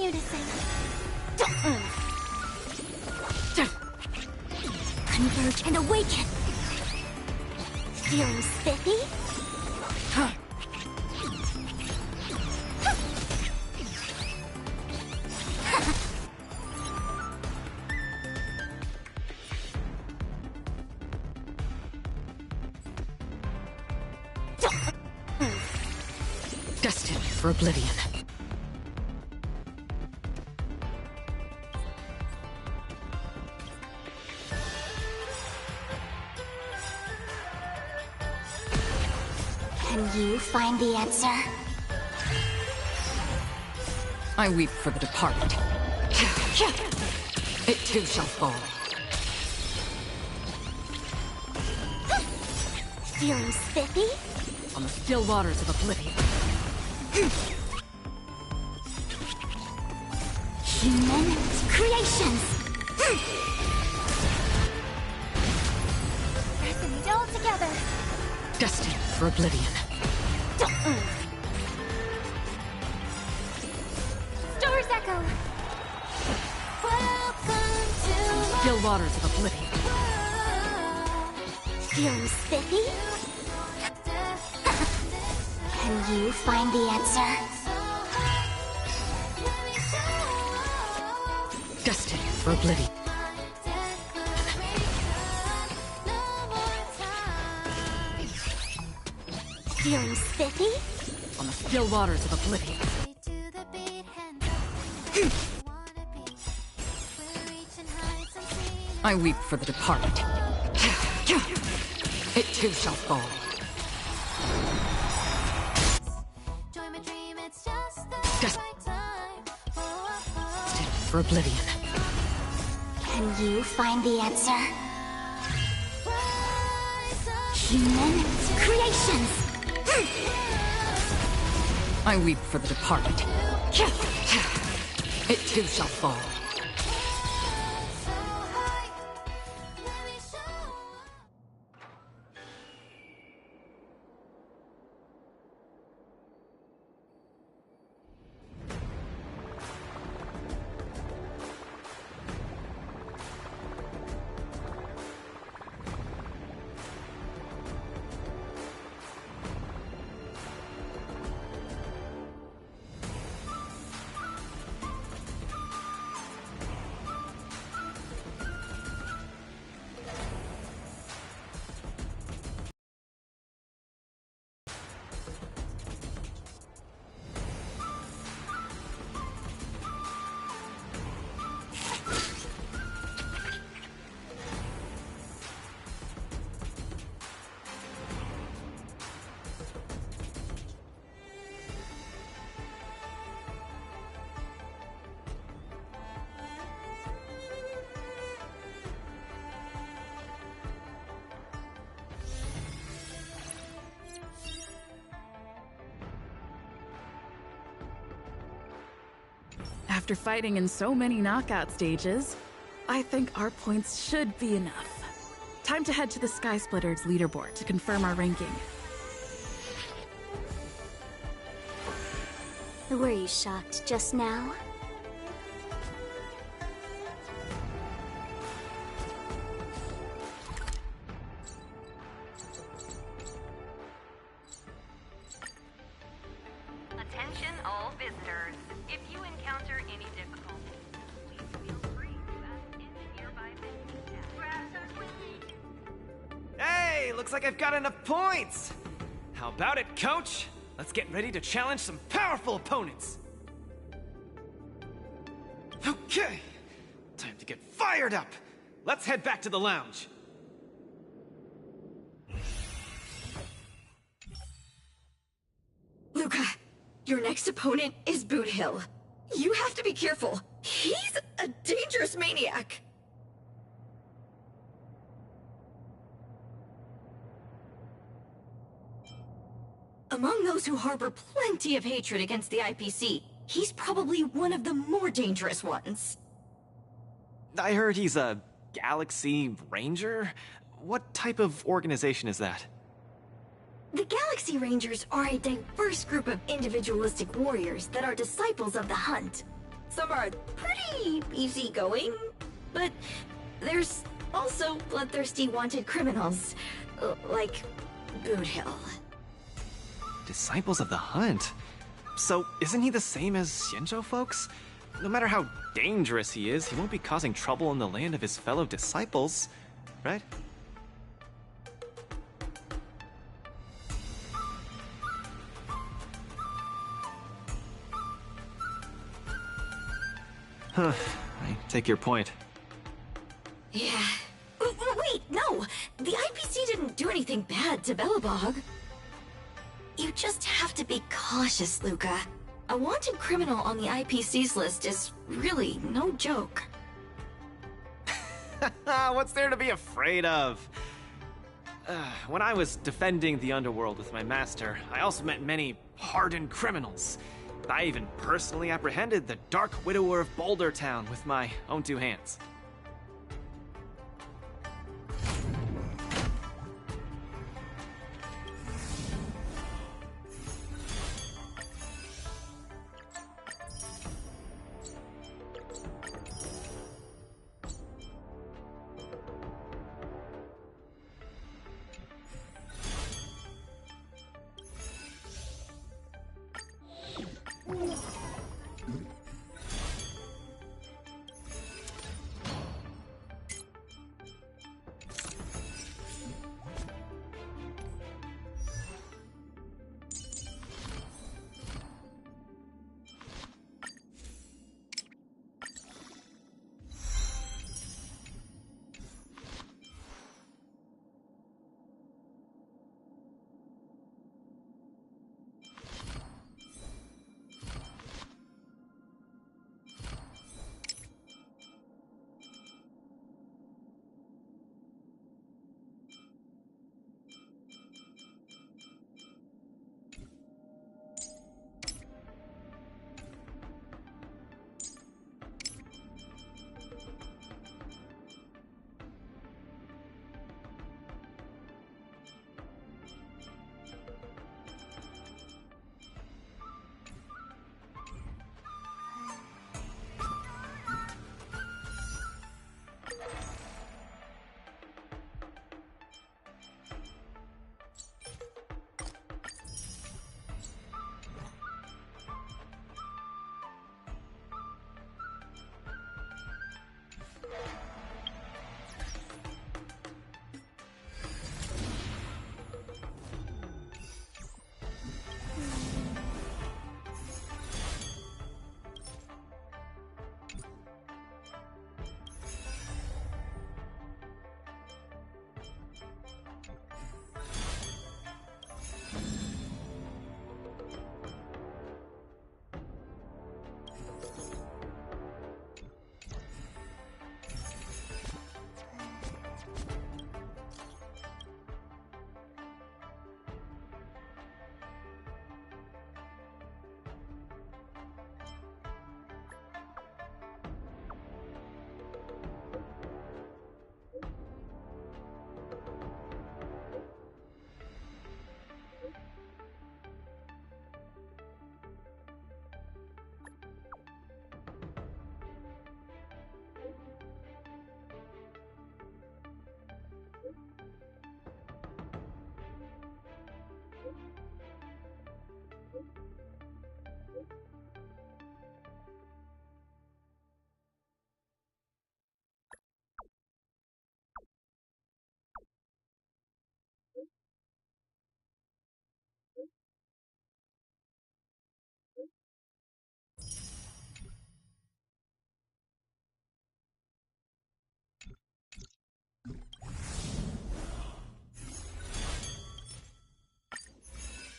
continue to sing. Converge and awaken. Feeling spiffy? Destined for oblivion. Can you find the answer? I weep for the departed. It too shall fall. Feeling spiffy? On the still waters of oblivion. Human creations! Resonate all together! Destined for oblivion. Stars echo! Welcome to Still waters of oblivion. Feeling spiffy? Can you find the answer? Destined for oblivion. Feeling spiffy? On the still waters of oblivion. I weep for the departed. It too shall fall. Destined for oblivion. Can you find the answer? Human creations! I weep for the departed. It too shall fall. After fighting in so many knockout stages, I think our points should be enough. Time to head to the Sky Splitters leaderboard to confirm our ranking. Were you shocked just now? Attention all visitors. If you encounter any difficulties, please feel free to ask any nearby vending staff. Hey, looks like I've got enough points! How about it, coach? Let's get ready to challenge some powerful opponents! Okay, time to get fired up! Let's head back to the lounge. Luca, your next opponent is Boot Hill. You have to be careful. He's a dangerous maniac. Among those who harbor plenty of hatred against the IPC, he's probably one of the more dangerous ones. I heard he's a Galaxy Ranger? What type of organization is that? The Galaxy Rangers are a diverse group of individualistic warriors that are disciples of the Hunt. Some are pretty easygoing, but there's also bloodthirsty wanted criminals, like Boot Hill. Disciples of the Hunt? So, isn't he the same as Xianzhou folks? No matter how dangerous he is, he won't be causing trouble in the land of his fellow disciples, right? Huh, I take your point. Yeah. Wait, no! The IPC didn't do anything bad to Belobog. You just have to be cautious, Luca. A wanted criminal on the IPC's list is really no joke. What's there to be afraid of? When I was defending the underworld with my master, I also met many hardened criminals. I even personally apprehended the Dark Widower of Boulder Town with my own two hands.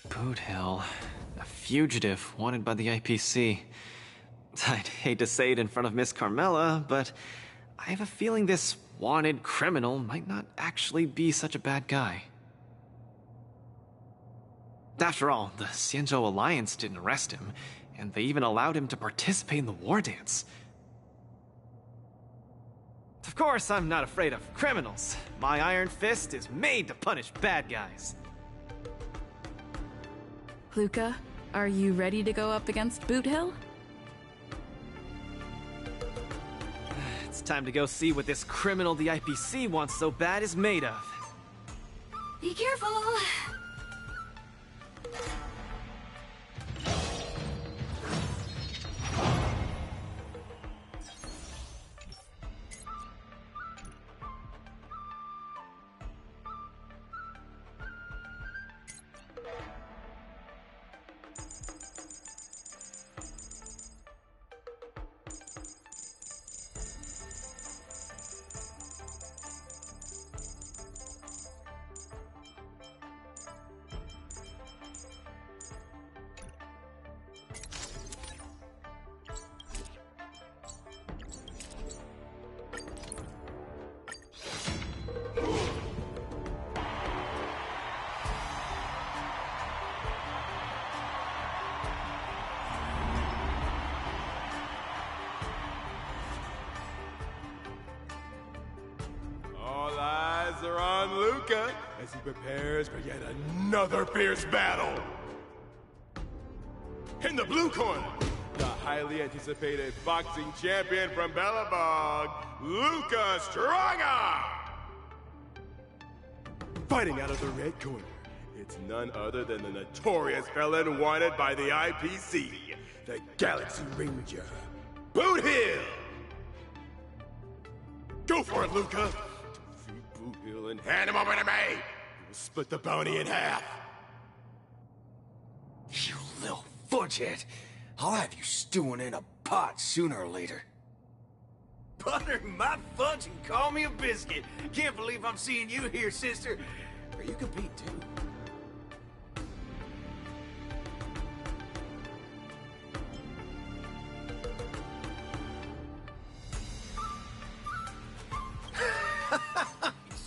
Boot Hill, a fugitive wanted by the IPC. I'd hate to say it in front of Miss Carmela, but I have a feeling this wanted criminal might not actually be such a bad guy. After all, the Xianzhou Alliance didn't arrest him, and they even allowed him to participate in the war dance. Of course, I'm not afraid of criminals. My iron fist is made to punish bad guys. Luca, are you ready to go up against Boot Hill? it's time to go see what this criminal the IPC wants so bad is made of. Be careful! All eyes are on Luca as he prepares for yet another fierce battle. In the blue corner, the highly anticipated boxing champion from Bellabog, Luca Straga! Fighting out of the red corner, it's none other than the notorious felon wanted by the IPC, the Galaxy Ranger, Boot Hill! Go for it, Luca! Defeat Boot Hill and hand him over to me! We'll split the bounty in half! You little fudgehead! I'll have you stewing in a pot sooner or later. Butter my fudge and call me a biscuit. Can't believe I'm seeing you here, sister. Or you compete too.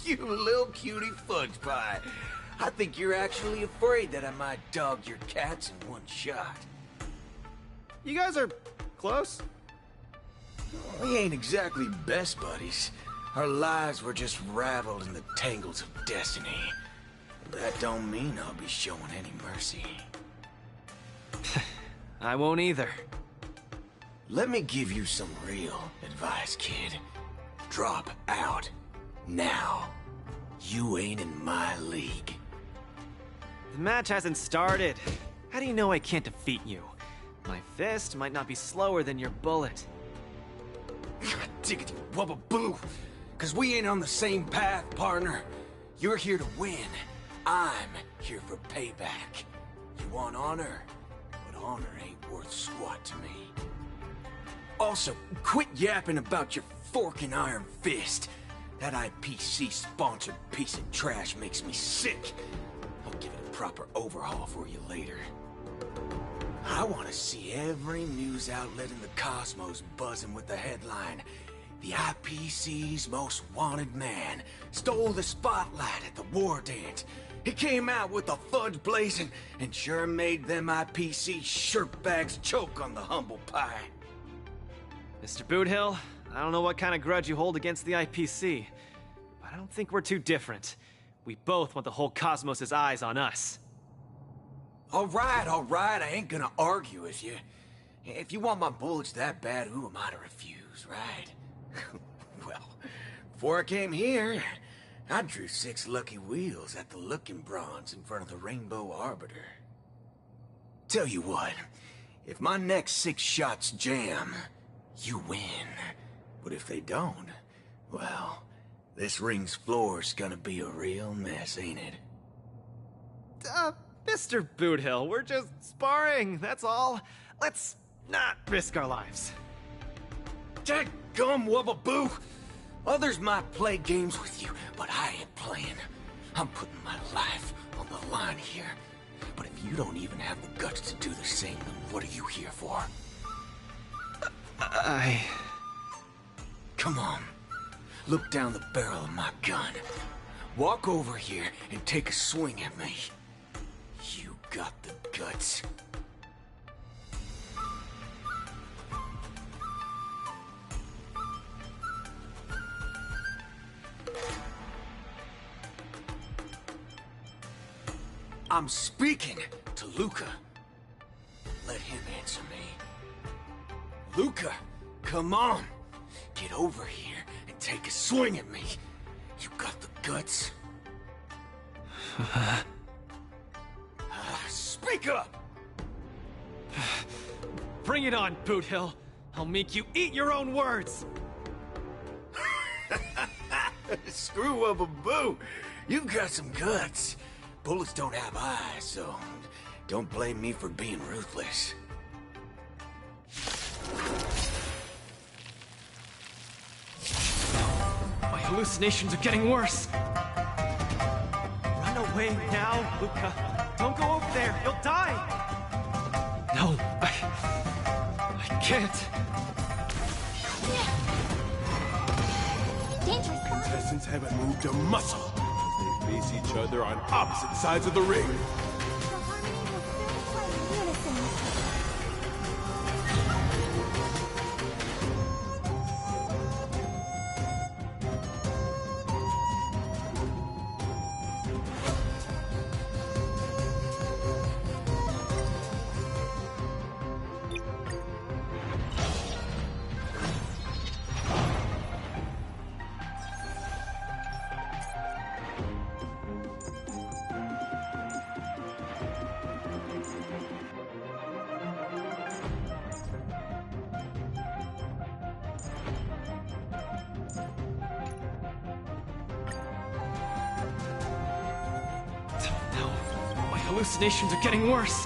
You little cutie fudge pie. I think you're actually afraid that I might dog your cats in one shot. You guys are close? We ain't exactly best buddies. Our lives were just raveled in the tangles of destiny. That don't mean I'll be showing any mercy. I won't either. Let me give you some real advice, kid. Drop out. Now. You ain't in my league. The match hasn't started. How do you know I can't defeat you? My fist might not be slower than your bullet. Diggity wubba boo! Cause we ain't on the same path, partner. You're here to win. I'm here for payback. You want honor? But honor ain't worth squat to me. Also, quit yapping about your forking iron fist. That IPC-sponsored piece of trash makes me sick. I'll give it a proper overhaul for you later. I want to see every news outlet in the cosmos buzzing with the headline, "The IPC's most wanted man stole the spotlight at the war dance. He came out with a fudge blazing and sure made them IPC shirtbags choke on the humble pie." Mr. Boothill, I don't know what kind of grudge you hold against the IPC, but I don't think we're too different. We both want the whole cosmos' eyes on us. All right, I ain't gonna argue with you. If you want my bullets that bad, who am I to refuse, right? Well, before I came here, I drew 6 lucky wheels at the Looking Bronze in front of the Rainbow Arbiter. Tell you what, if my next 6 shots jam, you win. But if they don't, well, this ring's floor's gonna be a real mess, ain't it? Mr. Boothill, we're just sparring, that's all. Let's not risk our lives. Dadgum wubba boo! Others might play games with you, but I ain't playing. I'm putting my life on the line here. But if you don't even have the guts to do the same, then what are you here for? Come on. Look down the barrel of my gun. Walk over here and take a swing at me. You got the guts. I'm speaking to Luca. Let him answer me. Luca, come on. Get over here and take a swing at me. You got the guts? Speak up! Bring it on, Boot Hill. I'll make you eat your own words. Screw Wubba Boo. You've got some guts. Bullets don't have eyes, so don't blame me for being ruthless. My hallucinations are getting worse. Run away now, Luca. Don't go over there. You'll die. No, I can't. Dangerous. Contestants haven't moved a muscle as they face each other on opposite sides of the ring. The harmony will still play in unison. No, my hallucinations are getting worse.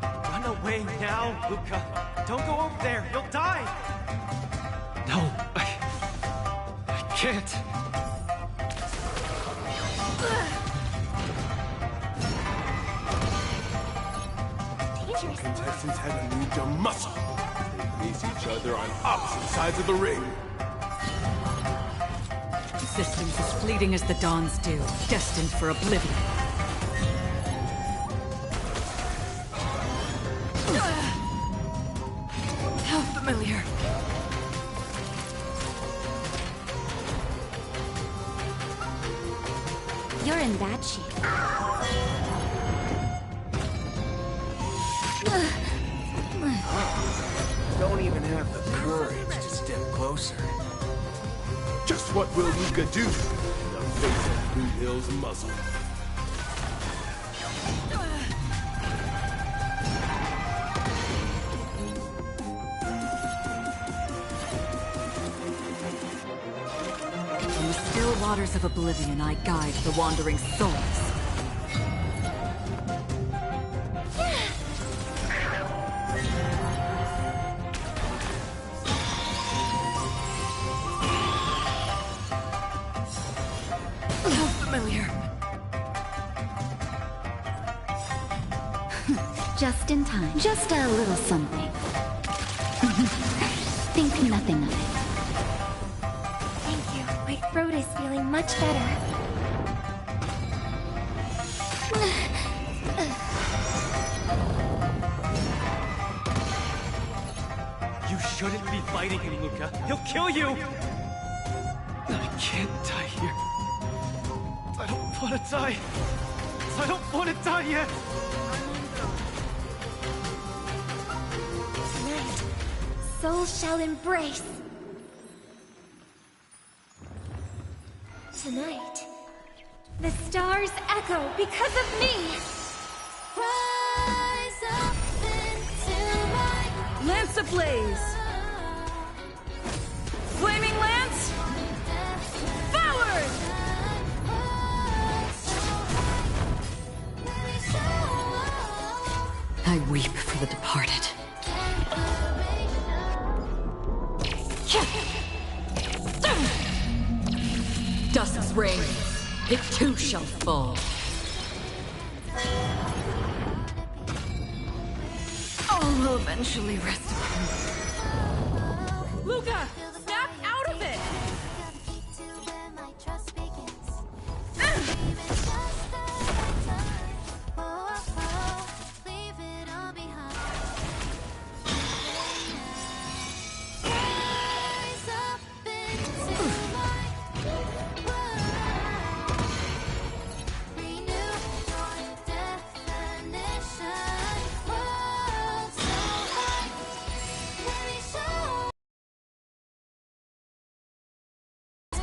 Run away now, Luca. Don't go over there. You'll die. No, I can't. Dangerous. Contestants haven't moved a muscle as they face each other on opposite sides of the ring. Existence as fleeting as the dawn's dew, destined for oblivion. How familiar. You're in bad shape. Don't even have the courage to step closer. Just what will Luca do in the face of Boot Hill's muzzle? In the still waters of oblivion, I guide the wandering souls. How familiar. Just in time. Just a little something. Think nothing of it. Thank you. My throat is feeling much better. You shouldn't be fighting him, Luca. He'll kill you. I can't die here. I don't want to die. I don't want to die yet. Tonight, souls shall embrace. Tonight, the stars echo because of me. Rise up into my Lance ablaze! Flaming lance! Forward! I weep for the departed. Dusk's reign, it too shall fall. All will eventually rest upon me. Luca! Snap out of it!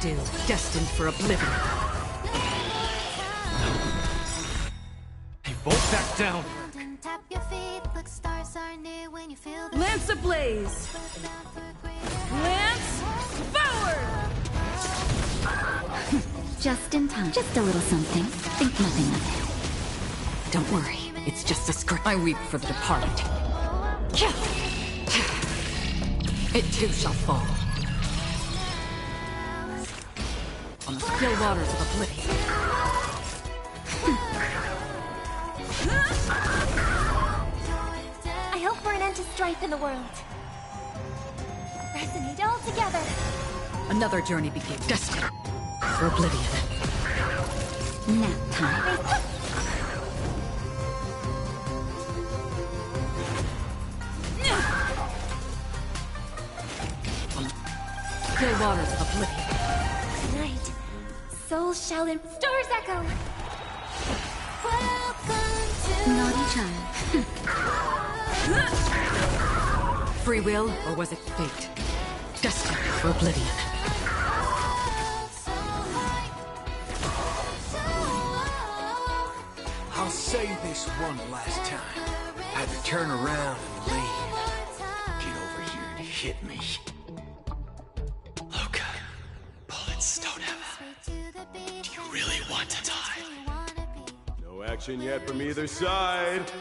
do, destined for oblivion. Hey, both back down! Lance ablaze! Lance forward! Just in time. Just a little something. Think nothing of it. Don't worry, it's just a script. I weep for the departed. It too shall fall. On the still waters of oblivion. I hope for an end to strife in the world. Resonate all together. Another journey begins. Destined for oblivion. Nap time. Still waters of oblivion. Tonight, souls shall in stars echo. Naughty child. Free will, or was it fate? Destined for oblivion. I'll say this one last time. Had to turn around and leave. Get over here and hit me. Luca, bullets don't have. Do you really want to die? No action yet from either side.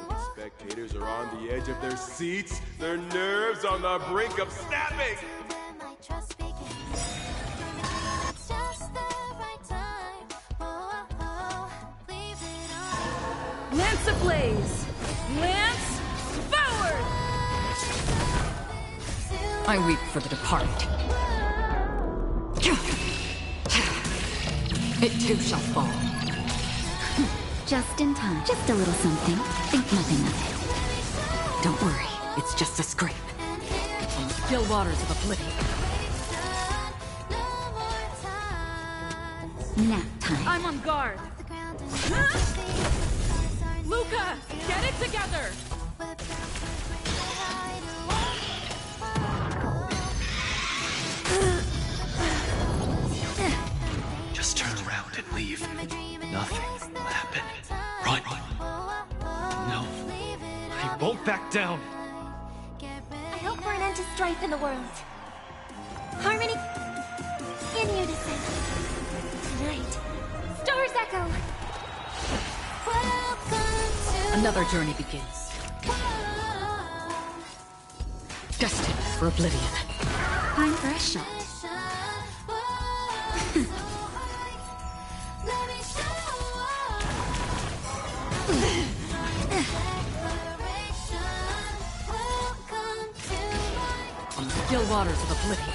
All the spectators are on the edge of their seats, their nerves on the brink of snapping. Lance ablaze! Lance forward! I weep for the departed. It too shall fall. Just in time. Just a little something. Think nothing of it. Don't worry, it's just a scrape. On the still waters of oblivion. Nap time. I'm on guard. Luca, get it together! Just turn around and leave. Nothing will happen. Run. No. Hey, both back down! I hope for an end to strife in the world. Harmony in unison. Tonight, stars echo. Another journey begins. Destined for oblivion. Time for a shot. On the still waters of oblivion.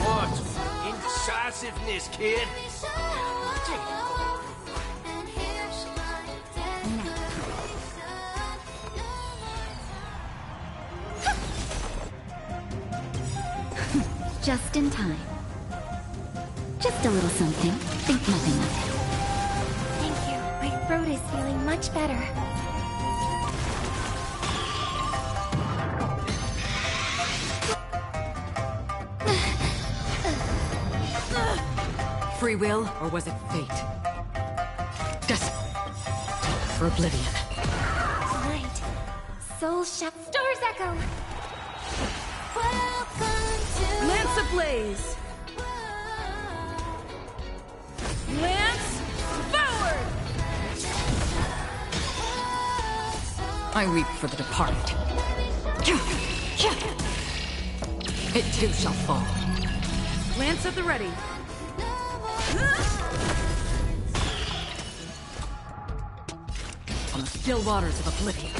What? Indecisiveness, kid? Just in time. Just a little something. Think nothing of it. Thank you. My throat is feeling much better. Free will, or was it fate? Destined for oblivion. Tonight, souls shall stars echo. Lance ablaze! Lance forward! I weep for the departed. It too shall fall. Lance at the ready. On the still waters of oblivion.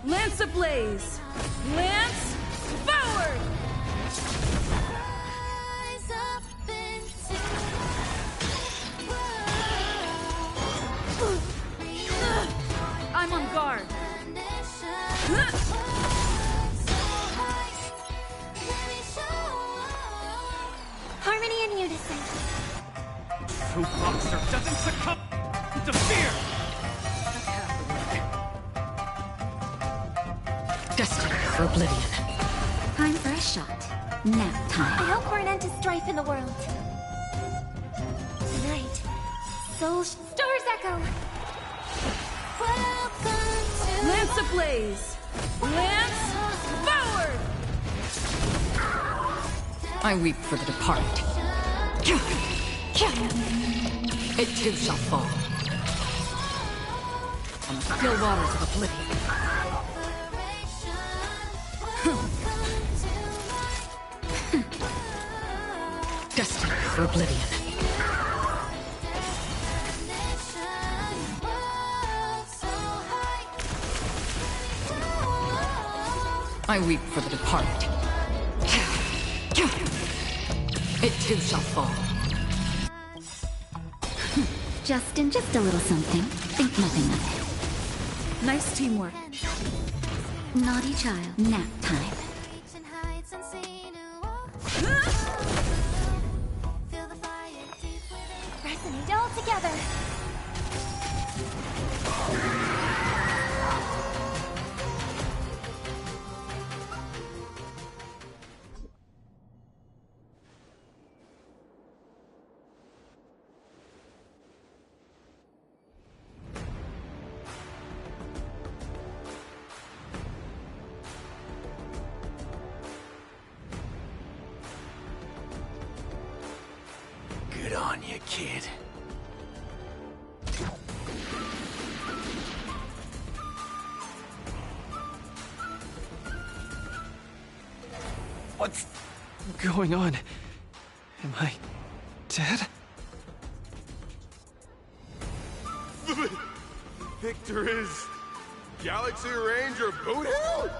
Lance ablaze! Lance forward! noticing. True boxer doesn't succumb to fear! Destined for oblivion. Time for a shot. Nap time. I hope for an end to strife in the world. Tonight, Soul Stars Echo. Lance ablaze! Lance forward! I weep for the departed. It too shall fall. On the still waters of oblivion. Destined for oblivion. I weep for the departed. It too shall fall. Just a little something. Think nothing of it. Nice teamwork. Naughty child. Nap time. Resonate all together. Good on you, kid. What's going on? Am I dead? Victor is Galaxy Ranger Boothill?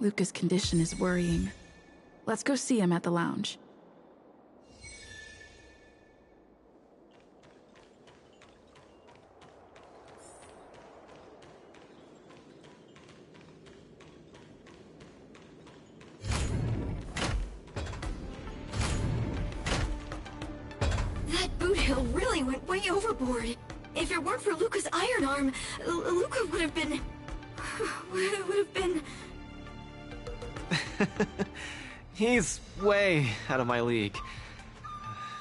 Luca's condition is worrying. Let's go see him at the lounge. That boot hill really went way overboard. If it weren't for Luca's iron arm, Luca would have been... would have been... He's way out of my league.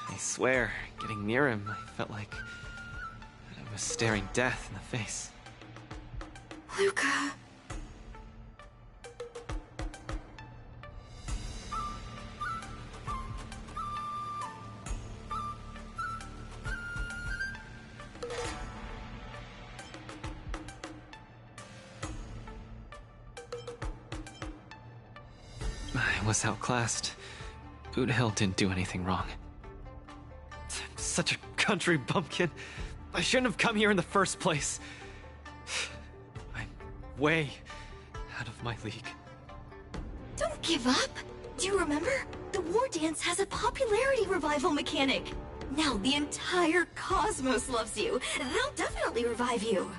I swear, getting near him, I felt like I was staring death in the face. Luca... I was outclassed. Boot Hill didn't do anything wrong. I'm such a country bumpkin. I shouldn't have come here in the first place. I'm way out of my league. Don't give up! Do you remember? The War Dance has a popularity revival mechanic! Now the entire cosmos loves you! They'll definitely revive you!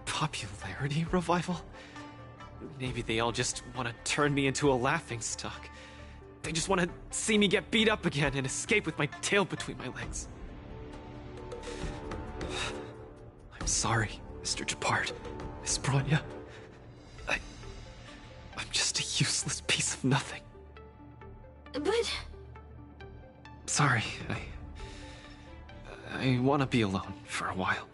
Popularity revival? Maybe they all just want to turn me into a laughingstock. They just want to see me get beat up again and escape with my tail between my legs. I'm sorry, Mr. Japard, Miss Bronya. I'm just a useless piece of nothing. But... Sorry, I want to be alone for a while.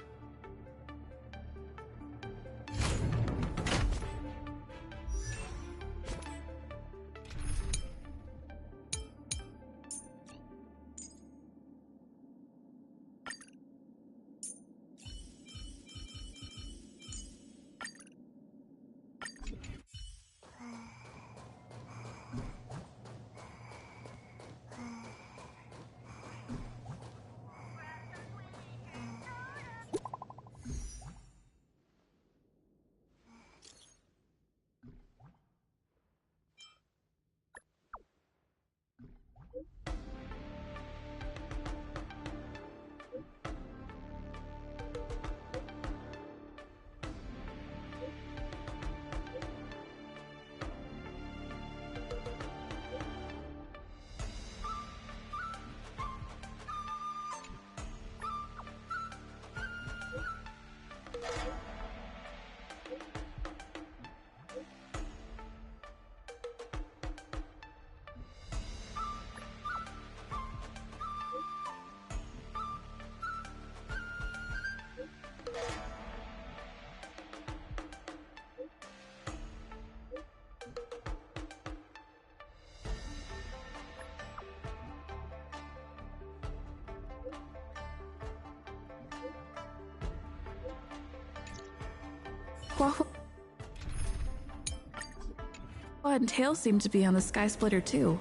Claw and Tail seem to be on the Sky Splitter too.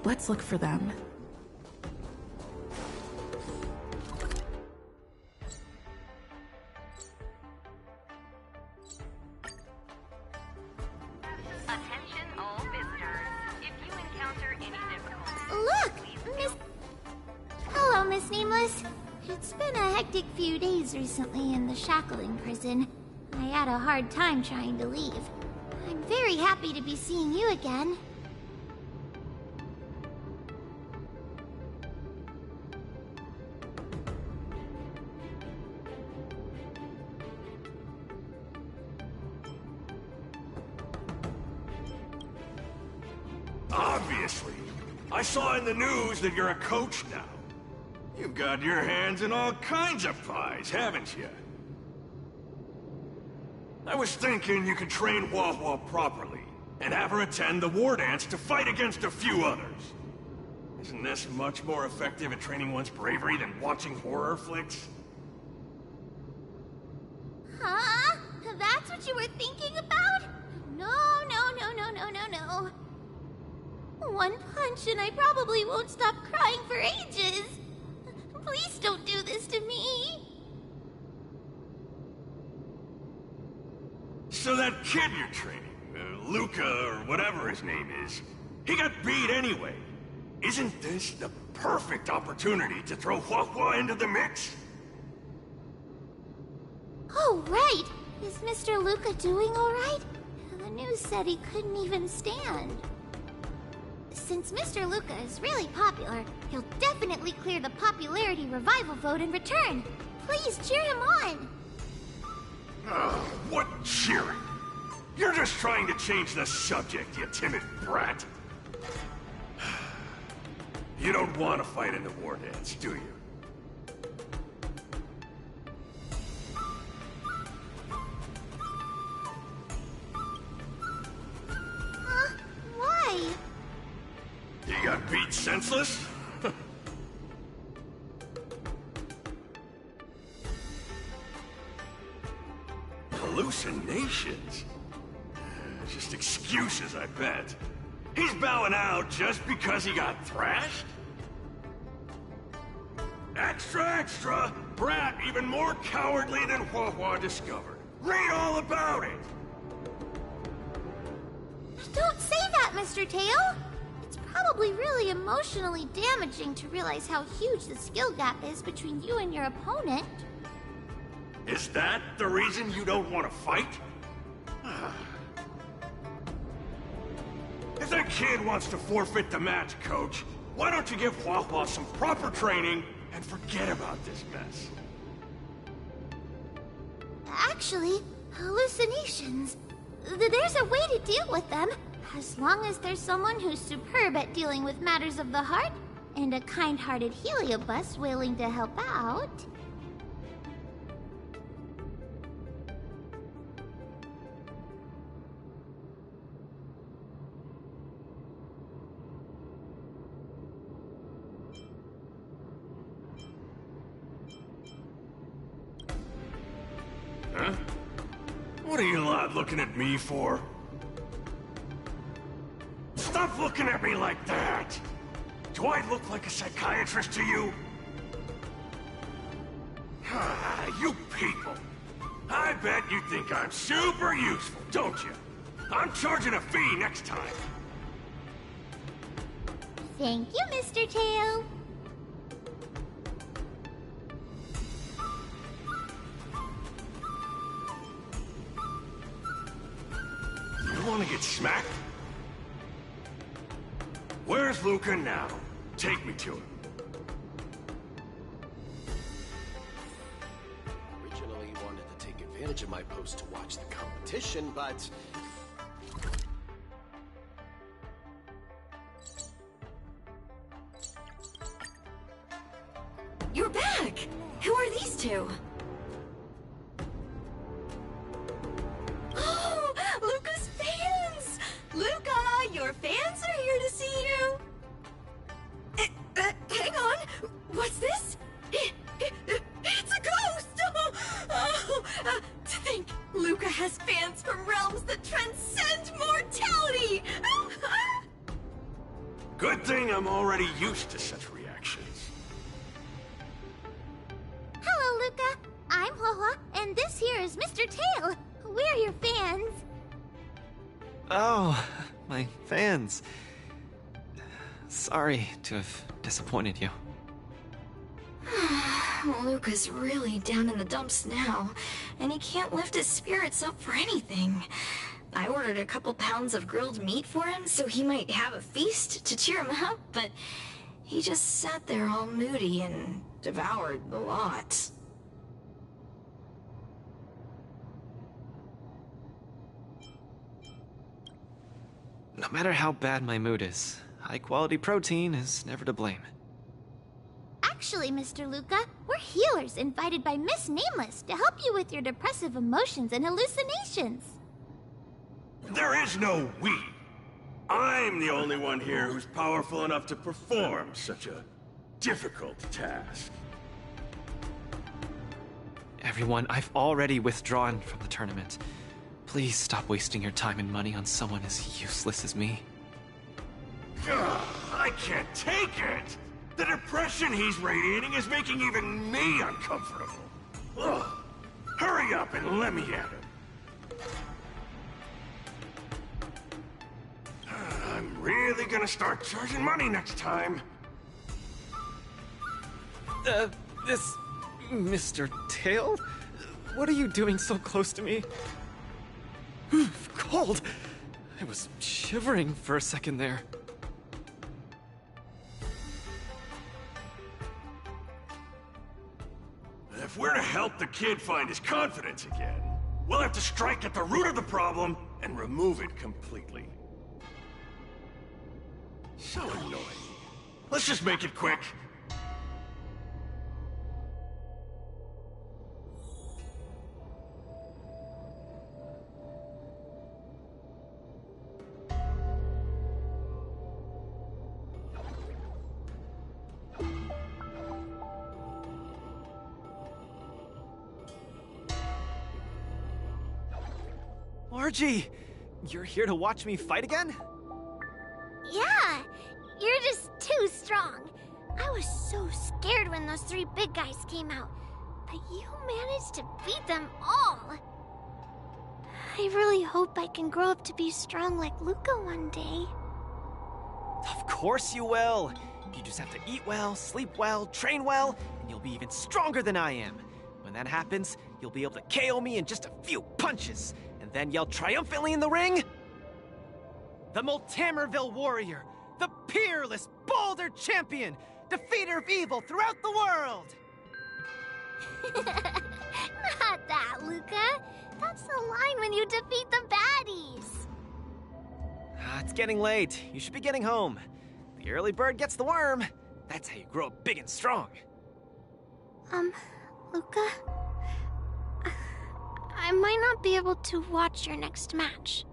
Let's look for them. Attention all visitors. If you encounter any difficulties... Look! Miss... Hello, Miss Nameless. It's been a hectic few days recently in the Shackling prison. I had a hard time trying to leave. I'm very happy to be seeing you again. Obviously. I saw in the news that you're a coach now. You've got your hands in all kinds of pies, haven't you? I was thinking you could train Hua properly, and have her attend the war dance to fight against a few others. Isn't this much more effective at training one's bravery than watching horror flicks? Huh? That's what you were thinking about? No. One punch and I probably won't stop crying for ages. Please don't do this to me. So that kid you're training, Luca, or whatever his name is, he got beat anyway. Isn't this the perfect opportunity to throw Hua into the mix? Oh, right! Is Mr. Luca doing alright? The news said he couldn't even stand. Since Mr. Luca is really popular, he'll definitely clear the popularity revival vote in return. Please cheer him on! What cheering? You're just trying to change the subject, you timid brat. You don't want to fight in the war dance, do you? Why? You got beat senseless? Hallucinations? Just excuses, I bet. He's bowing out just because he got thrashed? Extra, extra! Brat even more cowardly than Hua discovered. Read all about it! Don't say that, Mr. Tail! It's probably really emotionally damaging to realize how huge the skill gap is between you and your opponent. Is that the reason you don't want to fight? If that kid wants to forfeit the match, Coach, why don't you give Hua some proper training and forget about this mess? Actually, hallucinations. There's a way to deal with them, as long as there's someone who's superb at dealing with matters of the heart, and a kind-hearted Heliobus willing to help out. Huh? What are you lot looking at me for? Stop looking at me like that! Do I look like a psychiatrist to you? You people! I bet you think I'm super useful, don't you? I'm charging a fee next time. Thank you, Mr. Tail. You want to get smacked? Where's Luca now? Take me to him. Originally wanted to take advantage of my post to watch the competition, but... You're back! Who are these two? Oh, Luca's fans! Luca, your fans are here to see you! Hang on! What's this? It's a ghost! To think Luca has fans from realms that transcend mortality! Good thing I'm already used to such reactions. Hello, Luca. I'm Hua, and this here is Mr. Tail. We're your fans. Oh, my fans. Sorry to have disappointed you. Luca's really down in the dumps now, and he can't lift his spirits up for anything. I ordered a couple pounds of grilled meat for him so he might have a feast to cheer him up, but he just sat there all moody and devoured the lot. No matter how bad my mood is, high-quality protein is never to blame. Actually, Mr. Luca, we're healers invited by Miss Nameless to help you with your depressive emotions and hallucinations. There is no we. I'm the only one here who's powerful enough to perform such a difficult task. Everyone, I've already withdrawn from the tournament. Please stop wasting your time and money on someone as useless as me. I can't take it! The depression he's radiating is making even me uncomfortable. Ugh. Hurry up and let me at him. really gonna start charging money next time. This... Mr. Tail? What are you doing so close to me? Cold! I was shivering for a second there. If we're to help the kid find his confidence again, we'll have to strike at the root of the problem and remove it completely. So annoying. Let's just make it quick. Margie! You're here to watch me fight again? Yeah, you're just too strong. I was so scared when those three big guys came out, but you managed to beat them all. I really hope I can grow up to be strong like Luca one day. Of course you will! You just have to eat well, sleep well, train well, and you'll be even stronger than I am. When that happens, you'll be able to KO me in just a few punches, and then yell triumphantly in the ring, "The Multamerville Warrior, the peerless Boulder Champion, defeater of evil throughout the world!" Not that, Luca. That's the line when you defeat the baddies. It's getting late. You should be getting home. The early bird gets the worm. That's how you grow up big and strong. Luca? I might not be able to watch your next match.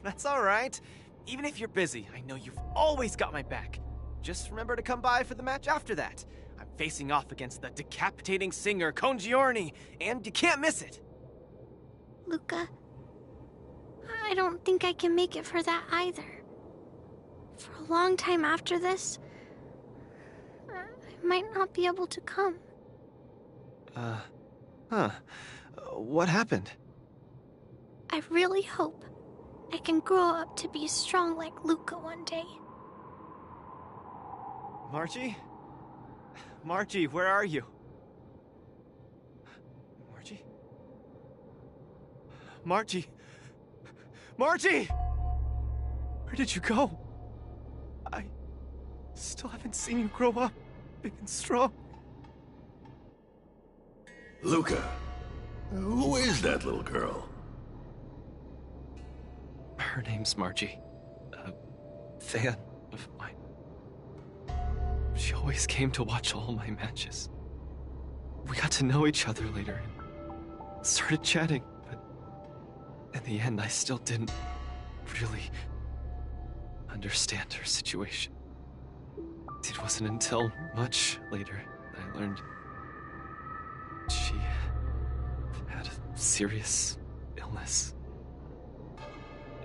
That's all right. Even if you're busy, I know you've always got my back. Just remember to come by for the match after that. I'm facing off against the decapitating singer Congiorni, and you can't miss it. Luca, I don't think I can make it for that either. For a long time after this, I might not be able to come. What happened? I really hope I can grow up to be strong like Luca one day. Margie? Margie, where are you? Margie? Margie? Margie! Where did you go? I still haven't seen you grow up big and strong. Luca, who is that little girl? Her name's Margie. A fan of mine. She always came to watch all my matches. We got to know each other later and started chatting, but in the end, I still didn't really understand her situation. It wasn't until much later that I learned she had a serious illness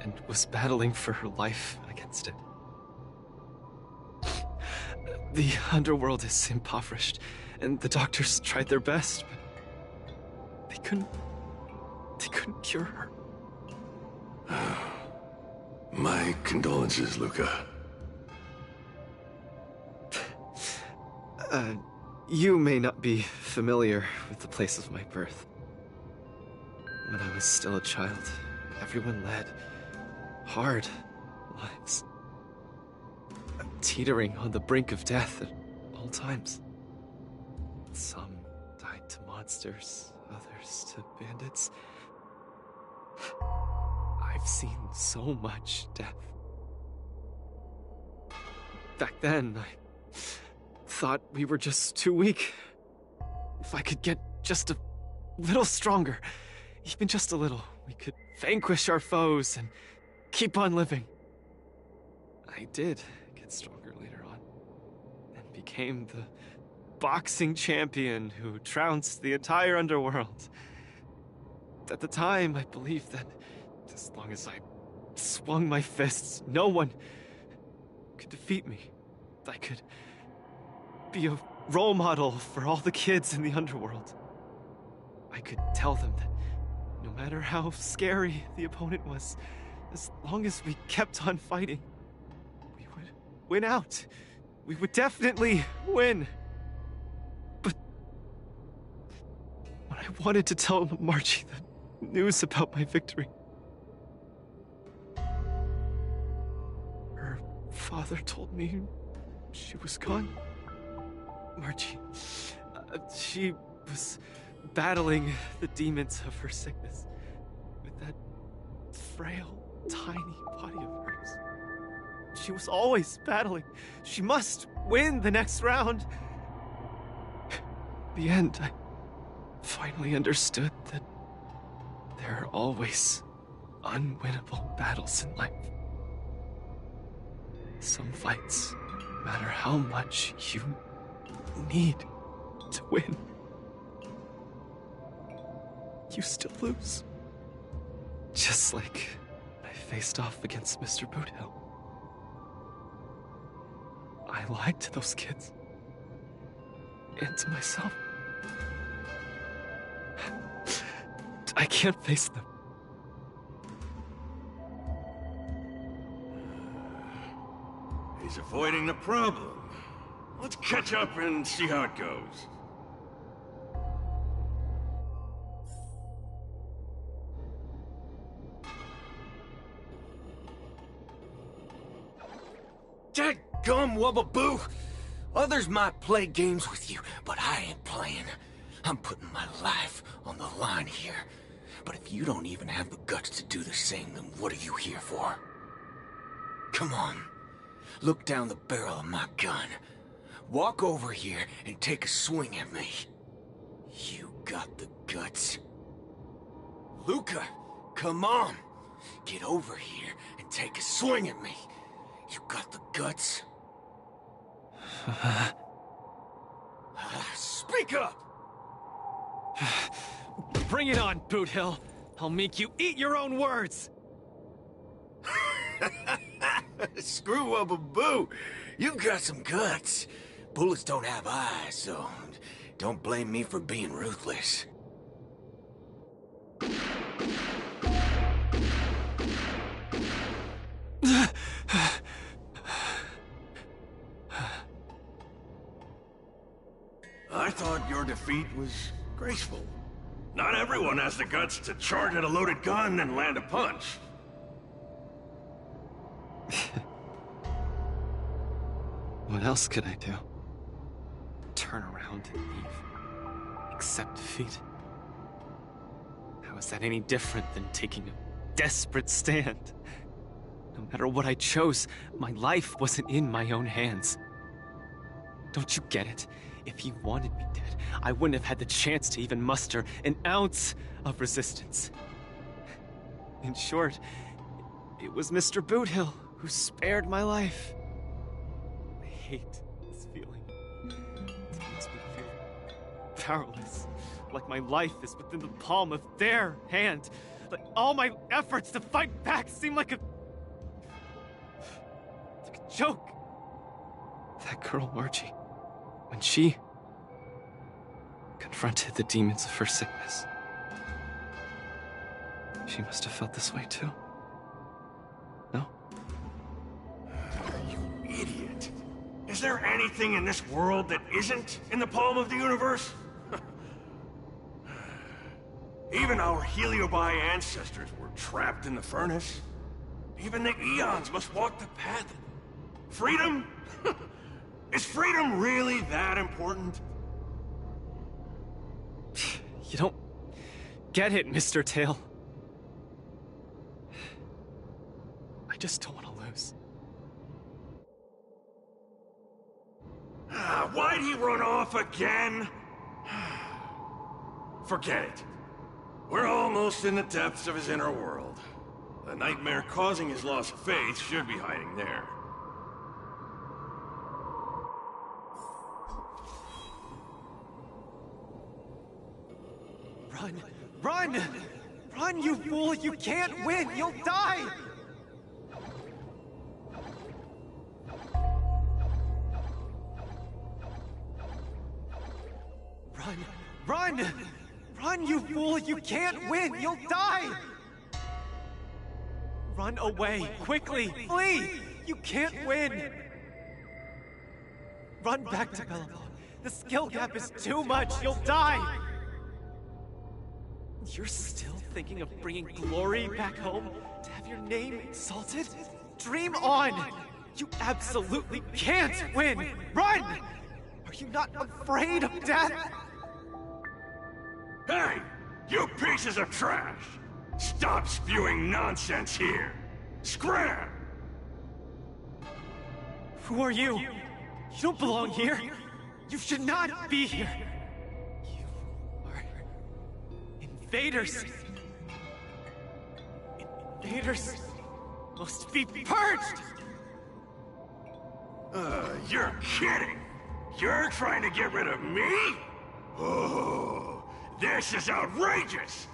and was battling for her life against it. The underworld is impoverished, and the doctors tried their best, but they couldn't cure her. My condolences, Luca. You may not be familiar with the place of my birth. When I was still a child, everyone led hard lives, teetering on the brink of death at all times. Some died to monsters, others to bandits. I've seen so much death. Back then, I thought we were just too weak. If I could get just a little stronger, even just a little, we could vanquish our foes and keep on living. I did get stronger later on, and became the boxing champion who trounced the entire underworld. At the time, I believed that as long as I swung my fists, no one could defeat me. I could be a role model for all the kids in the underworld. I could tell them that no matter how scary the opponent was, As long as we kept on fighting, we would win out. We would definitely win. But when I wanted to tell Margie the news about my victory, her father told me she was gone. Margie, she was battling the demons of her sickness with that frail, tiny body of hers. She was always battling. She must win the next round. In the end, I finally understood that there are always unwinnable battles in life. Some fights, no matter how much you need to win, you still lose. Just like I faced off against Mr. Boothill. I lied to those kids. And to myself. I can't face them. He's avoiding the problem. Let's catch up and see how it goes. Dadgum Wubbaboo! Others might play games with you, but I ain't playing. I'm putting my life on the line here. But if you don't even have the guts to do the same, then what are you here for? Come on. Look down the barrel of my gun. Walk over here and take a swing at me. You got the guts. Luca, come on. Get over here and take a swing at me. You got the guts. Speak up! Bring it on, Boothill. I'll make you eat your own words. Screw up a boo. You've got some guts. Bullets don't have eyes, so don't blame me for being ruthless. I thought your defeat was graceful. Not everyone has the guts to charge at a loaded gun and land a punch. What else could I do? Turn around and leave? Accept defeat? How is that any different than taking a desperate stand? No matter what I chose, my life wasn't in my own hands. Don't you get it? If you wanted me dead, I wouldn't have had the chance to even muster an ounce of resistance. In short, it was Mr. Boothill who spared my life. I hate this feeling. It makes me feel powerless, like my life is within the palm of their hand. Like all my efforts to fight back seem like a joke. That girl, Margie, when she confronted the demons of her sickness, she must have felt this way too. No? You idiot. Is there anything in this world that isn't in the palm of the universe? Even our Heliobi ancestors were trapped in the furnace. Even the eons must walk the path. Freedom? Is freedom really that important? You don't get it, Mr. Tail. I just don't want to lose. Why'd he run off again? Forget it. We're almost in the depths of his inner world. The nightmare causing his loss of faith should be hiding there. Run! Run! Run, you fool! You can't win! You'll die! Run! Run! Run, you fool! You can't win! You'll die! Run away, quickly, flee! You can't win! Run back to Belleville. The skill gap is too much, you'll die! You're still thinking of bringing glory back home? To have your name insulted? Dream on! You absolutely can't win! Run! Are you not afraid of death? Hey! You pieces of trash! Stop spewing nonsense here! Scram! Who are you? You don't belong here! You should not be here! You are... invaders! Invaders must be purged! You're kidding! You're trying to get rid of me? Oh, this is outrageous!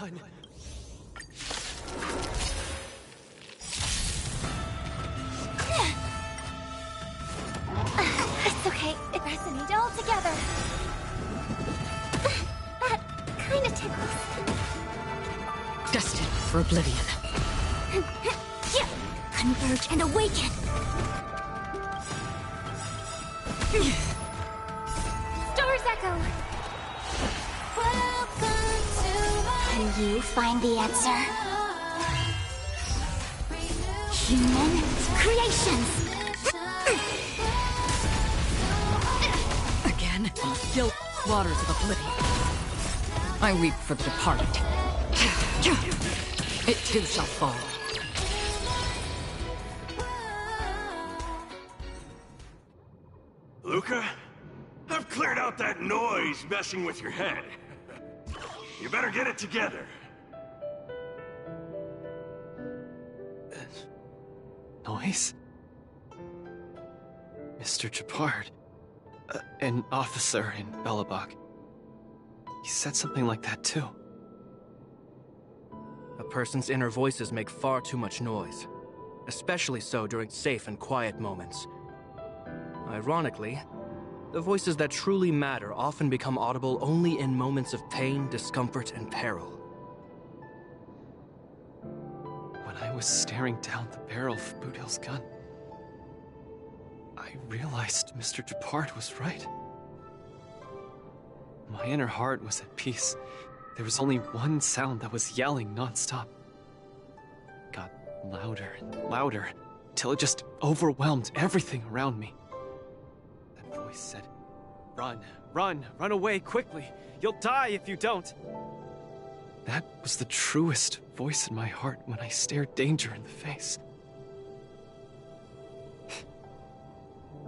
Run. It's okay. It resonated all together. That kind of tickles. Destined for oblivion. Converge and awaken. Stars echo. Can you find the answer? Human creations. Again, on the still waters of oblivion. I weep for the departed. It too shall fall. Luca, I've cleared out that noise messing with your head. You better get it together. Noise? Mr. Japard. An officer in Belobog. He said something like that too. A person's inner voices make far too much noise. Especially so during safe and quiet moments. Ironically, the voices that truly matter often become audible only in moments of pain, discomfort, and peril. When I was staring down the barrel of Boudil's gun, I realized Mr. Japard was right. My inner heart was at peace. There was only one sound that was yelling non-stop. It got louder and louder, till it just overwhelmed everything around me. That voice said, "Run, run, run away quickly. You'll die if you don't." That was the truest voice in my heart when I stared danger in the face.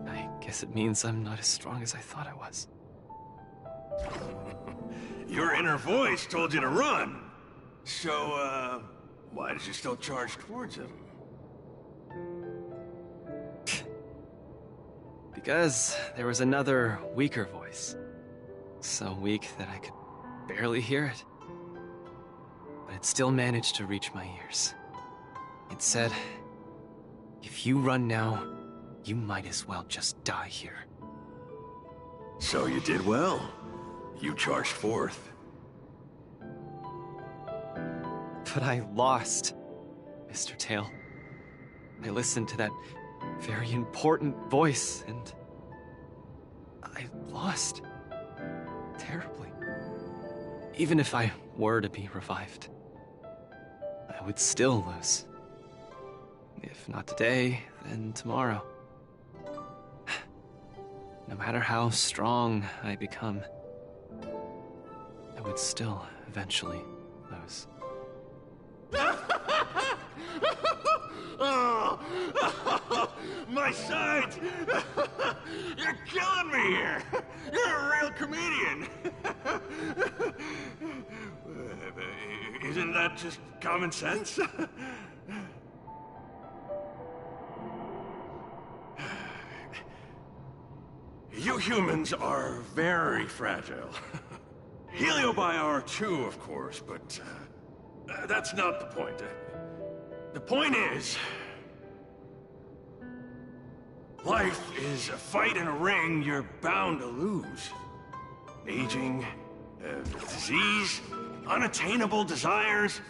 I guess it means I'm not as strong as I thought I was. Your inner voice told you to run. So, why did you still charge towards him? Because there was another, weaker voice. So weak that I could barely hear it. But it still managed to reach my ears. It said, "If you run now, you might as well just die here." So you did well. You charged forth. But I lost, Mr. Tail. I listened to that very important voice, and I lost. Terribly. Even if I were to be revived, I would still lose. If not today, then tomorrow. No matter how strong I become, I would still eventually lose. My sides! You're killing me here! You're a real comedian! Isn't that just common sense? You humans are very fragile. Heliobi are too, of course, but that's not the point. The point is, life is a fight in a ring you're bound to lose. Aging, disease, unattainable desires,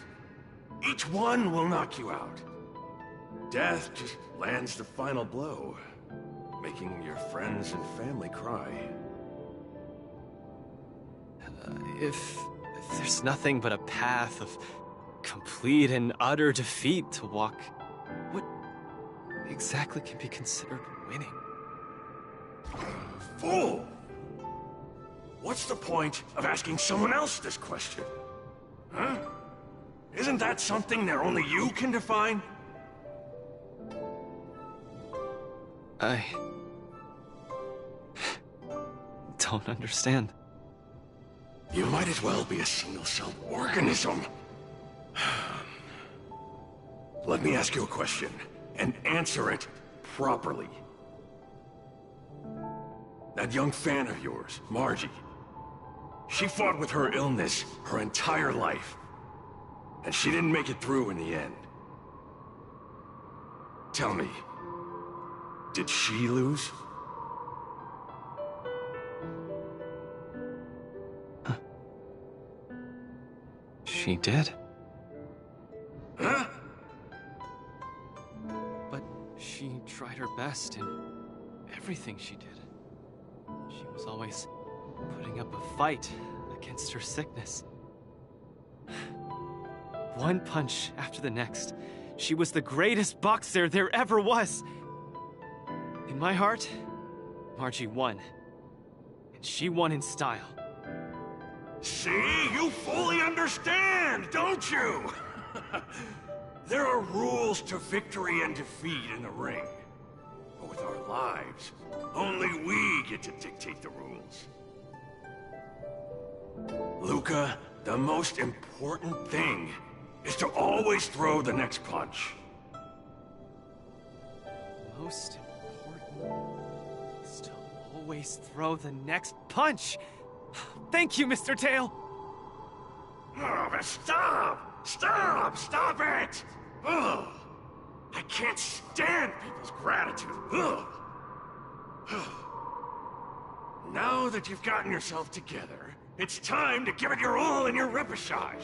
each one will knock you out. Death just lands the final blow, making your friends and family cry. If there's nothing but a path of complete and utter defeat to walk, what exactly can be considered winning? Fool! What's the point of asking someone else this question? Huh? Isn't that something that only you can define? I don't understand. You might as well be a single-celled organism. Let me ask you a question, and answer it properly. That young fan of yours, Margie, she fought with her illness her entire life, and she didn't make it through in the end. Tell me, did she lose? She did. Huh? But she tried her best in everything she did. She was always putting up a fight against her sickness. One punch after the next, she was the greatest boxer there ever was. In my heart, Margie won. And she won in style. See? You fully understand, don't you? There are rules to victory and defeat in the ring. But with our lives, only we get to dictate the rules. Luca, the most important thing is to always throw the next punch. Most important is to always throw the next punch. Thank you, Mr. Tail. Oh, but stop! Stop! Stop it! Ugh. I can't stand people's gratitude. Ugh. Now that you've gotten yourself together, it's time to give it your all in your repechage.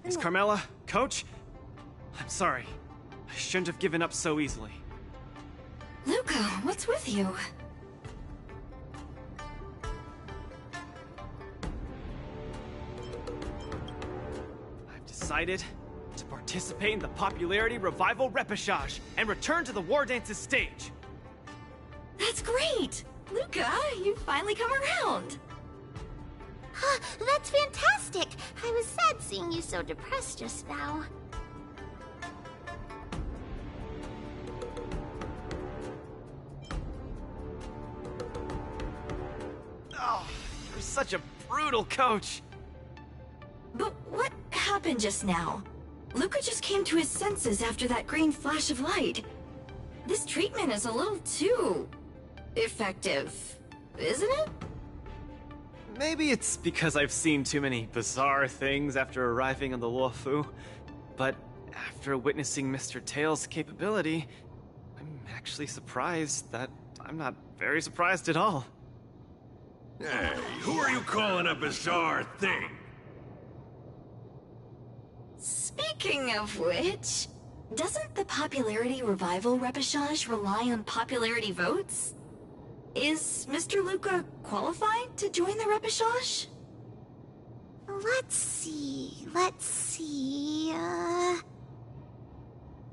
Miss Carmela, Coach? I'm sorry. I shouldn't have given up so easily. Luca, what's with you? I've decided to participate in the Popularity Revival Repechage and return to the War Dance's stage. That's great! Luca, you've finally come around. That's fantastic! I was sad seeing you so depressed just now. Oh, you're such a brutal coach. But what happened just now? Luca just came to his senses after that green flash of light. This treatment is a little too effective, isn't it? Maybe it's because I've seen too many bizarre things after arriving on the Luofu, but after witnessing Mr. Tail's capability, I'm actually surprised that I'm not very surprised at all. Hey, who are you calling a bizarre thing? Speaking of which, doesn't the Popularity Revival Repechage rely on popularity votes? Is Mr. Luca qualified to join the Repechage? Let's see.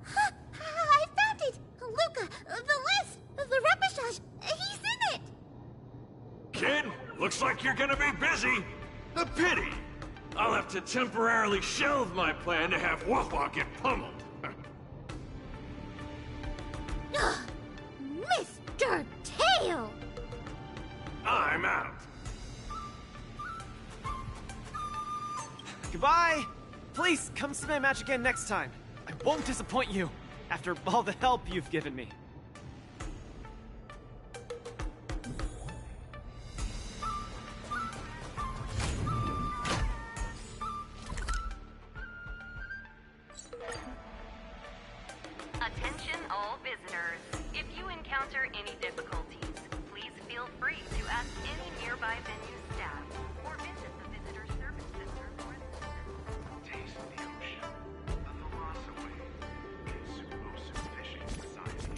Huh, I found it! Luca, the list! The Repechage! He's in it! kid. Looks like you're gonna be busy. A pity. I'll have to temporarily shelve my plan to have Wawa get pummeled. Mr. Tail! I'm out. Goodbye! Please, come see my match again next time. I won't disappoint you, after all the help you've given me. Attention all visitors. If you encounter any difficulties, please feel free to ask any nearby venue staff or visit the visitor service center for assistance. Taste the ocean. The philosophy is Ocean Fishing Society.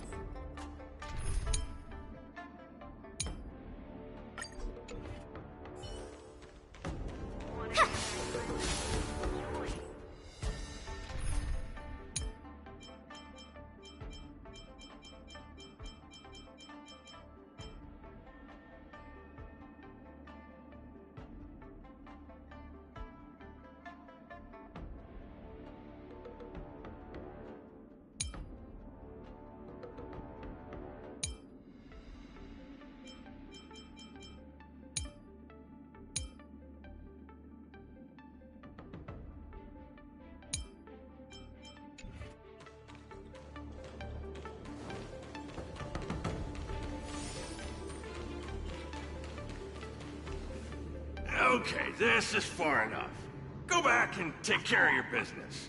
Okay, this is far enough. Go back and take care of your business.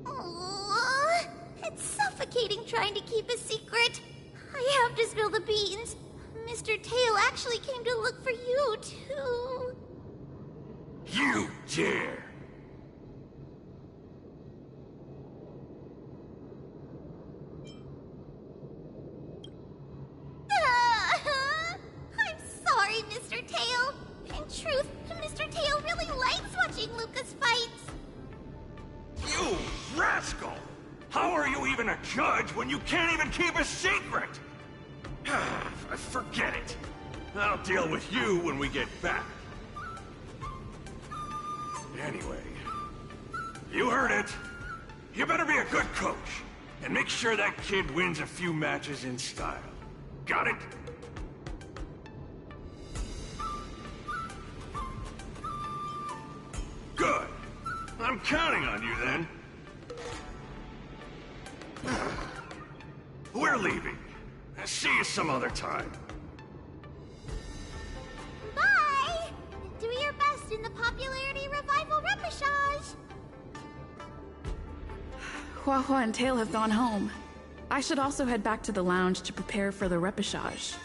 Aww, it's suffocating trying to keep a secret. I have to spill the beans. Mr. Tail actually came to look for you, too. You dare! I'm sorry, Mr. Tail. In truth, Mr. Tail really likes watching Lucas fights. You rascal! How are you even a judge when you can't even keep a secret? Forget it. I'll deal with you when we get back. Anyway, you heard it. You better be a good coach and make sure that kid wins a few matches in style. Got it? Good. I'm counting on you then. We're leaving. See you some other time. Bye! Do your best in the popularity revival repechage. Hua Hua and Tail have gone home. I should also head back to the lounge to prepare for the repechage.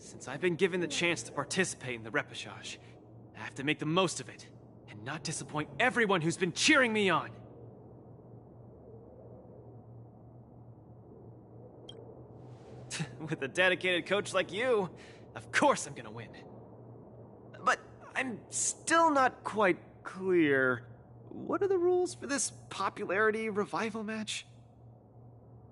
Since I've been given the chance to participate in the repechage, I have to make the most of it, and not disappoint everyone who's been cheering me on. With a dedicated coach like you, of course I'm gonna win. But I'm still not quite clear. What are the rules for this popularity revival match?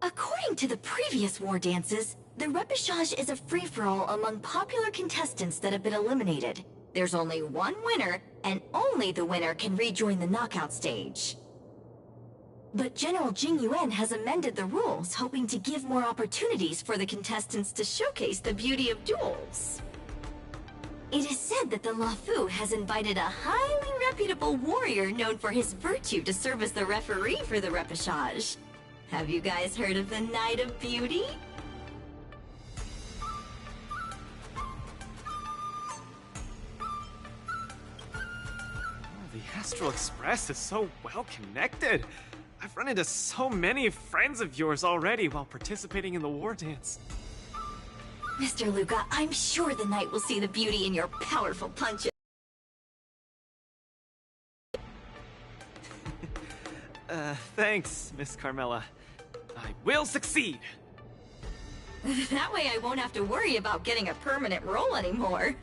According to the previous war dances, the repechage is a free-for-all among popular contestants that have been eliminated. There's only one winner, and only the winner can rejoin the knockout stage. But General Jing Yuan has amended the rules, hoping to give more opportunities for the contestants to showcase the beauty of duels. It is said that the Lafu has invited a highly reputable warrior known for his virtue to serve as the referee for the repechage. Have you guys heard of the Knight of Beauty? The Astral Express is so well connected. I've run into so many friends of yours already while participating in the war dance. Mr. Luca, I'm sure the knight will see the beauty in your powerful punches. Thanks, Miss Carmela. I will succeed. That way I won't have to worry about getting a permanent role anymore.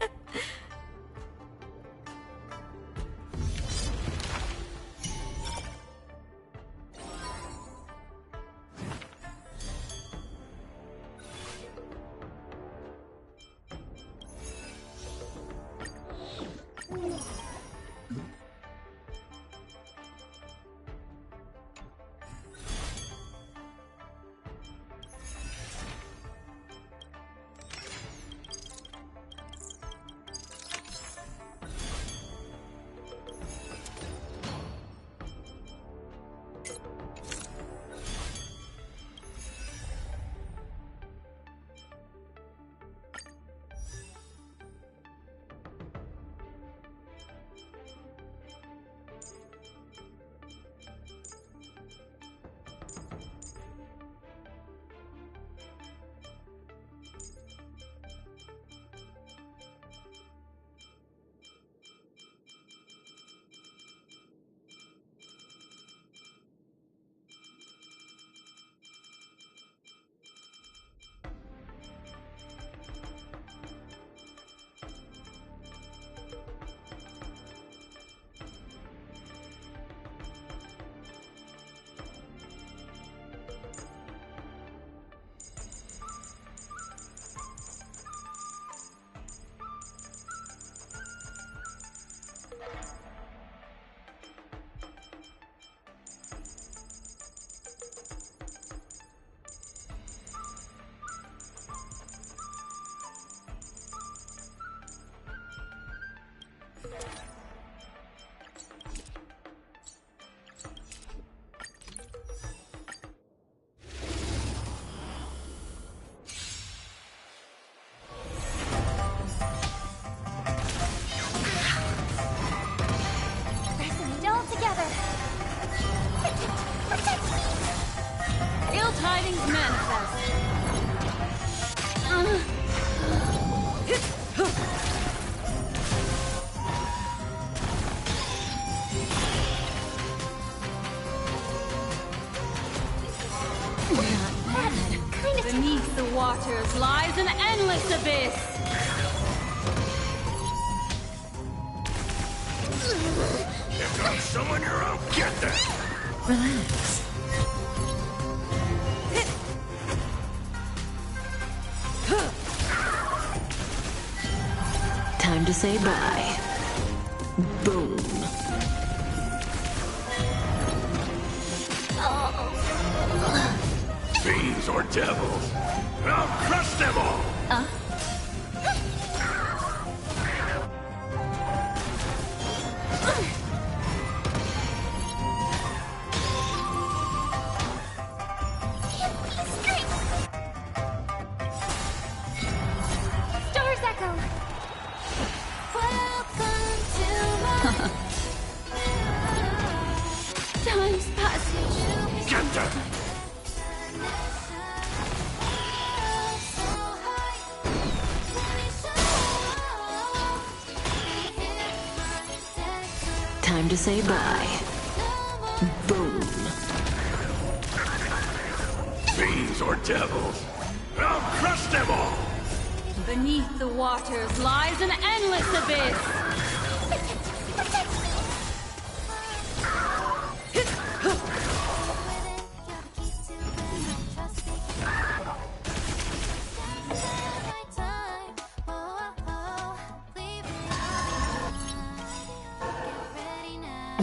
Beneath the waters lies an endless abyss! If I'm someone you're out, get them! Relax. Time to say bye. Boom. Fiends or devils, I'll crush them all! Stars echo. Welcome to my time's passage. Get them! Time to say bye. Boom. Fiends or devils, I'll crush them all! Beneath the waters lies an endless abyss!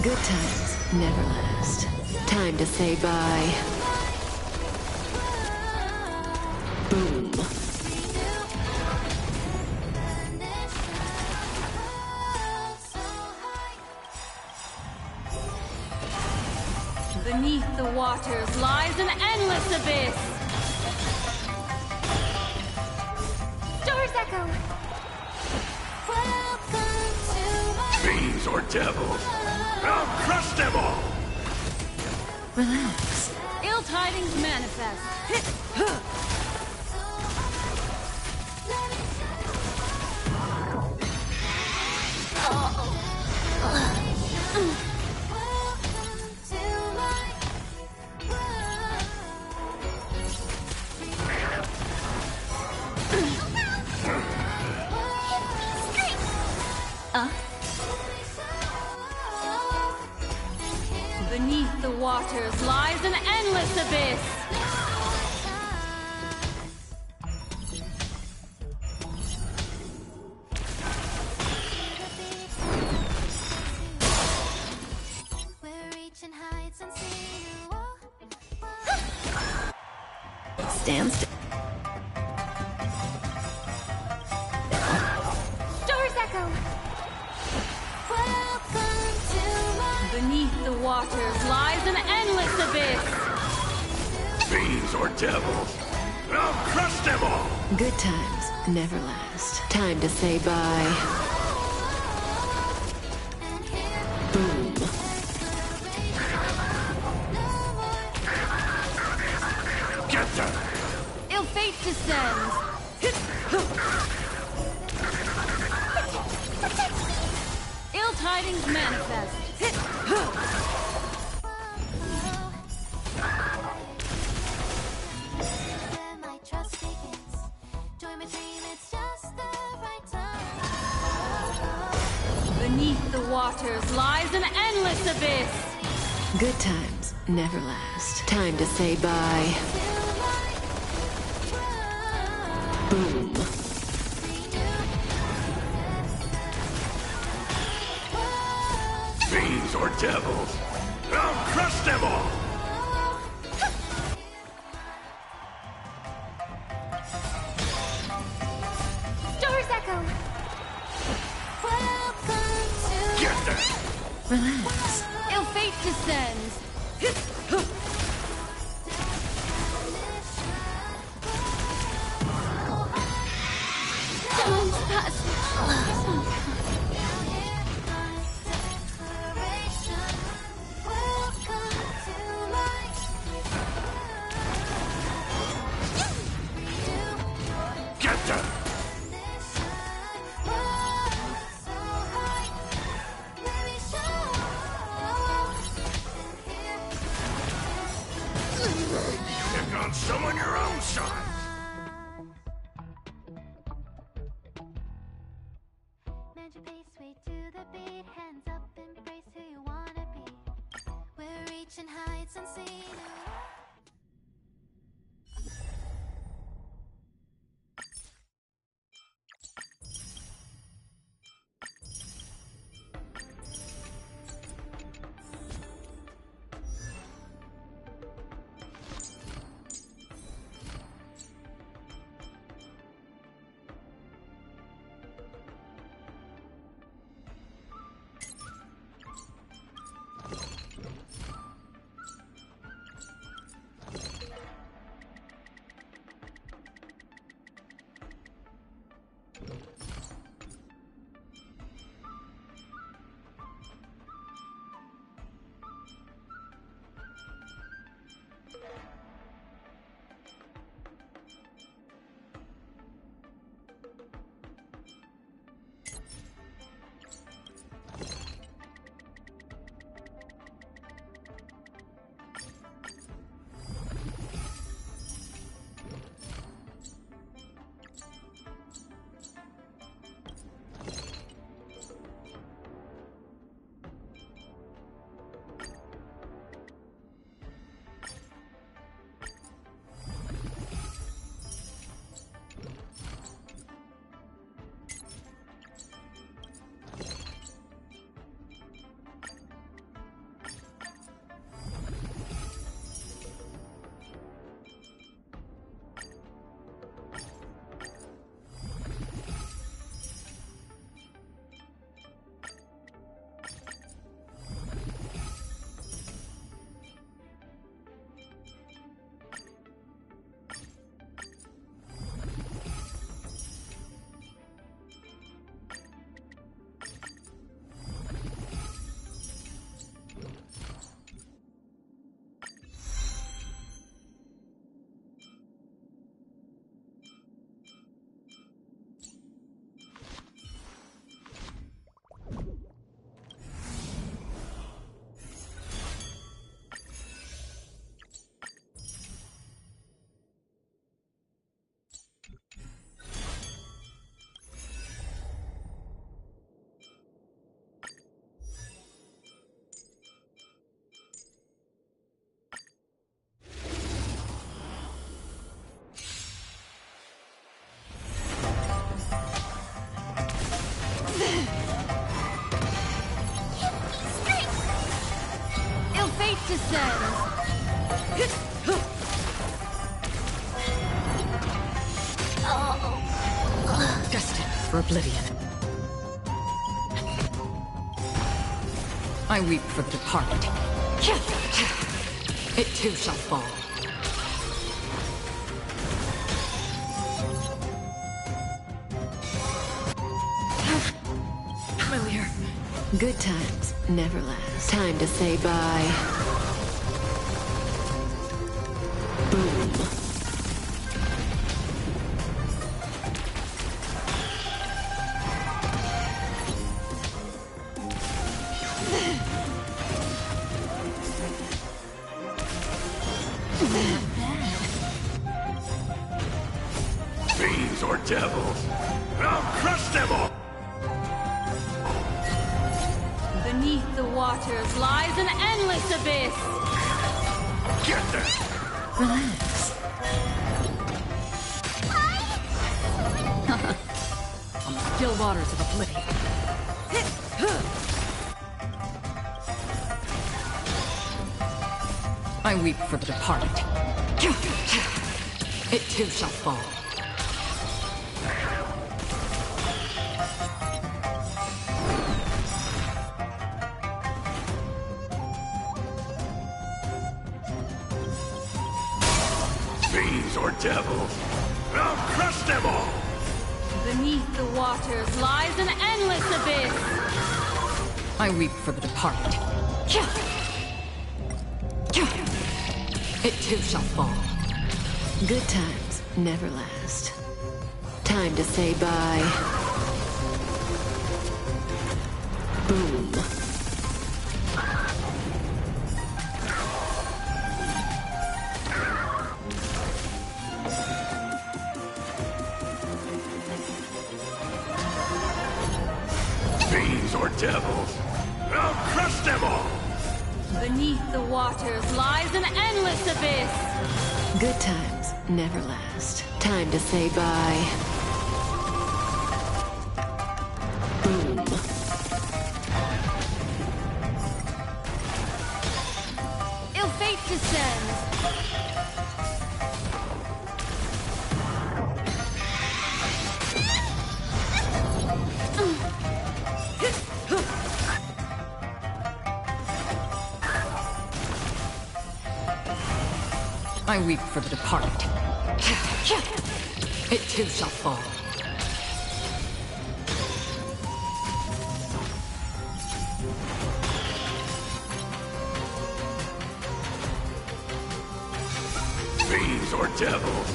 Good times never last. Time to say bye. Boom. Beneath the waters lies an endless abyss. Doors echo. Fiends or devils, I'll crush them all! Relax. Ill tidings manifest. Beneath the waters lies an endless abyss. Stand still. Doors echo. Beneath the waters lies an endless abyss. Fiends or devils, I'll crush them all! Good times never last. Time to say bye. Boom. Get them! Ill fate descends. Ill tidings manifest. Beneath the waters lies an endless abyss. Good times never last. Time to say bye. Boom. Fiends or devils, I'll crush them all! Doors echo. Get them! Relax. Ill fate descends. Time's passing. Get them! Pick on someone your own size! Mend your pace, way to the beat. Hands up, embrace who you wanna be. We're reaching heights unseen. descends. Destined for oblivion. I weep for the departed. It too shall fall. Familiar. Good times never last. Time to say bye. Boom. Fiends or devils, I'll crush them all! Beneath the waters lies an endless abyss. Get them! Relax. On the still waters of oblivion. I weep for the departed. It too shall fall. Fiends or devils, I'll crush them all! Beneath the waters lies an endless abyss. I weep for the departed. It too shall fall. Good times never last. Time to say bye. Boom. Fiends or devils, I'll crush them all! Beneath the waters lies an endless abyss. Good times never last. Time to say bye. Boom. Ill fate descends. I weep for the departed. It too shall fall. Fiends or devils,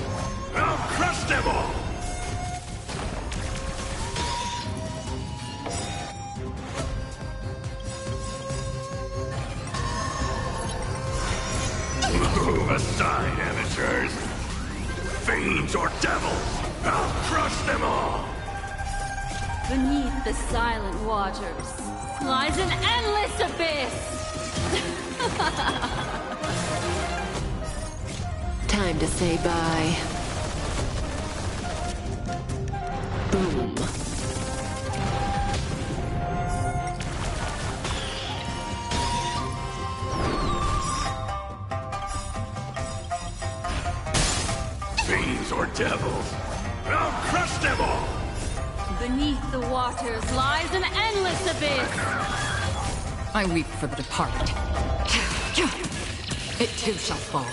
I'll crush them all! Move aside, amateurs! Fiends or devils, I'll crush them all! Beneath the silent waters lies an endless abyss. Time to say bye. Boom. Fiends or devils, I'll crush them all! Beneath the waters lies an endless abyss. I weep for the departed. It too shall fall.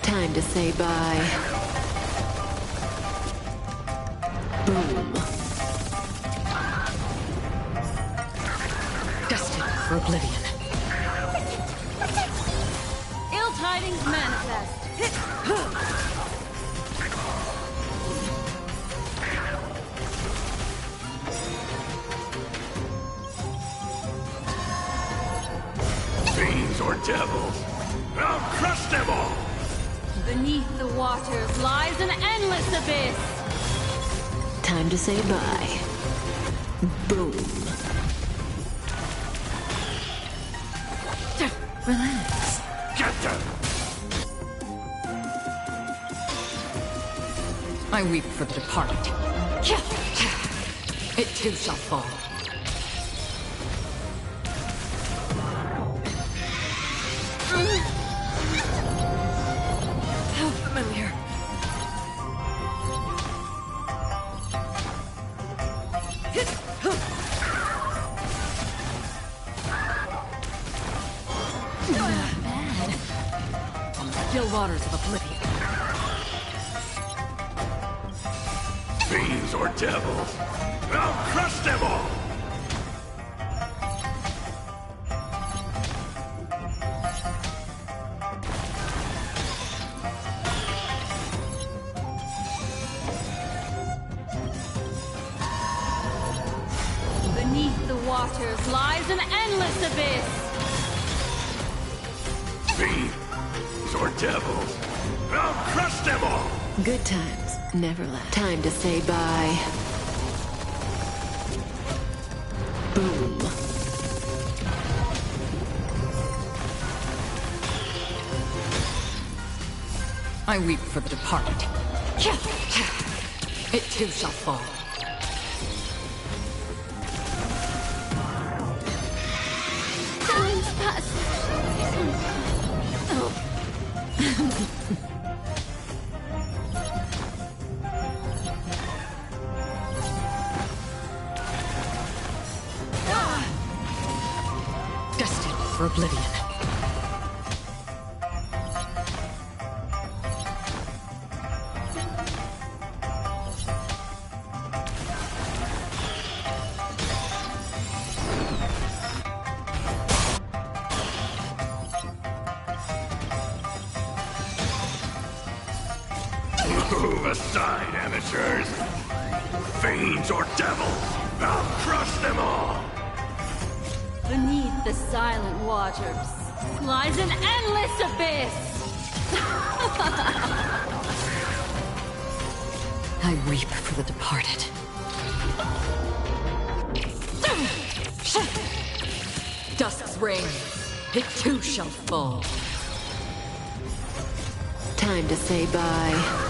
Time to say bye. Boom. Destined for oblivion. Ill tidings manifest. Fiends or devils, I'll crush them all! Beneath the waters lies an endless abyss. Time to say bye. Boom. Relax. Get them! I weep for the departed. It too shall fall. Not bad. On the still waters of oblivion. Fiends or devils, I'll crush them all! Beneath the waters lies an endless abyss. Fiends or devils, I'll crush them all! Good times never last. Time to say bye. Boom. I weep for the departed. It too shall fall. Time's passed. Destined for oblivion. Move aside, amateurs! Fiends or devils, I'll crush them all! Beneath the silent waters lies an endless abyss. I weep for the departed. Dusk's reign, it too shall fall. Time to say bye.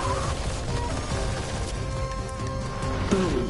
Boom.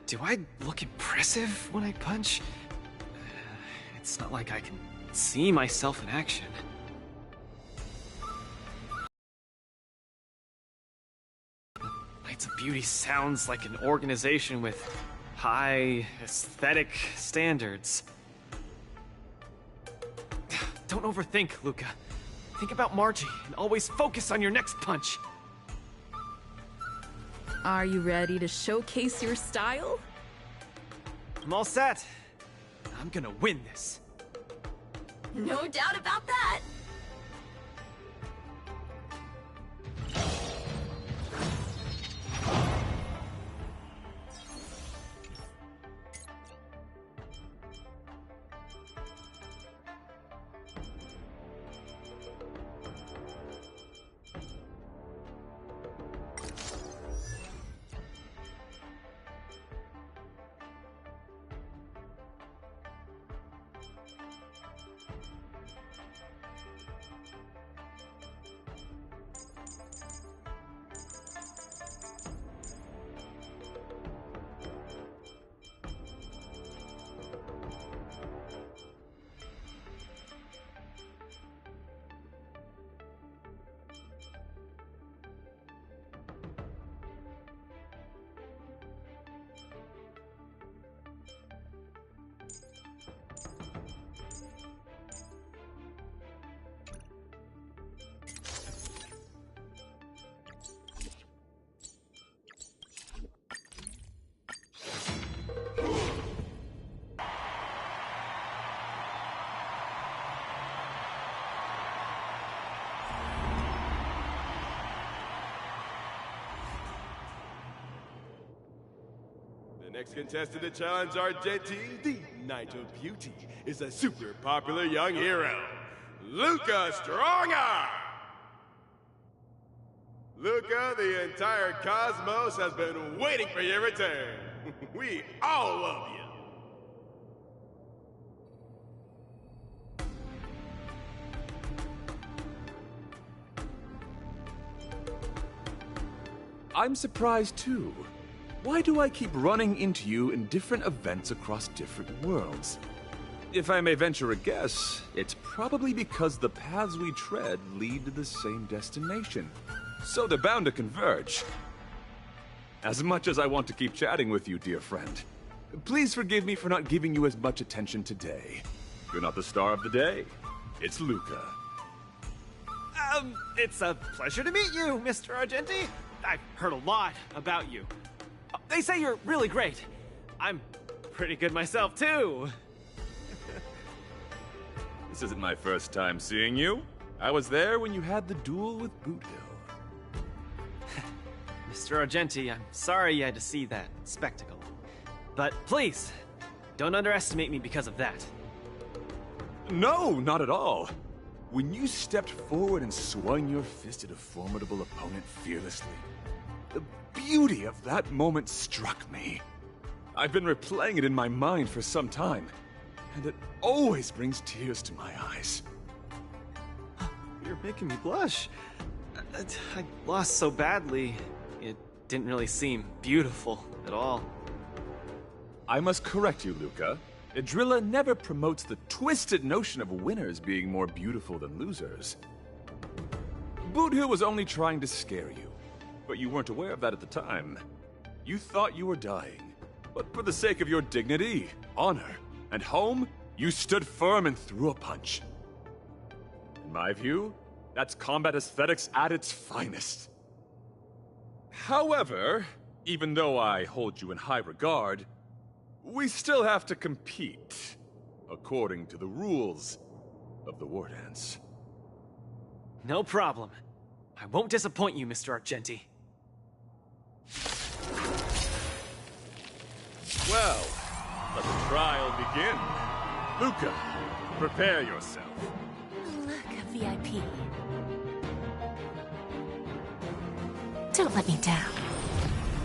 Do I look impressive when I punch? It's not like I can see myself in action. Lights of Beauty sounds like an organization with high aesthetic standards. Don't overthink, Luca. Think about Margie and always focus on your next punch. Are you ready to showcase your style? I'm all set. I'm gonna win this. No doubt about that. The next contestant to challenge Argenti, the Knight of Beauty is a super popular young hero, Luca Stronger! Luca, the entire cosmos has been waiting for your return. We all love you. I'm surprised too. Why do I keep running into you in different events across different worlds? If I may venture a guess, it's probably because the paths we tread lead to the same destination. So they're bound to converge. As much as I want to keep chatting with you, dear friend, please forgive me for not giving you as much attention today. You're not the star of the day. It's Luca. It's a pleasure to meet you, Mr. Argenti. I've heard a lot about you. They say you're really great. I'm pretty good myself, too. This isn't my first time seeing you. I was there when you had the duel with Boot Hill. Mr. Argenti, I'm sorry you had to see that spectacle. But please, don't underestimate me because of that. No, not at all. When you stepped forward and swung your fist at a formidable opponent fearlessly, the beauty of that moment struck me. I've been replaying it in my mind for some time, and it always brings tears to my eyes. You're making me blush. I lost so badly, it didn't really seem beautiful at all. I must correct you, Luca. Idrilla never promotes the twisted notion of winners being more beautiful than losers. Boot Hill was only trying to scare you, but you weren't aware of that at the time. You thought you were dying, but for the sake of your dignity, honor, and home, you stood firm and threw a punch. In my view, that's combat aesthetics at its finest. However, even though I hold you in high regard, we still have to compete, according to the rules of the War Dance. No problem. I won't disappoint you, Mr. Argenti. Well, let the trial begin. Luca, prepare yourself. Luca VIP. Don't let me down.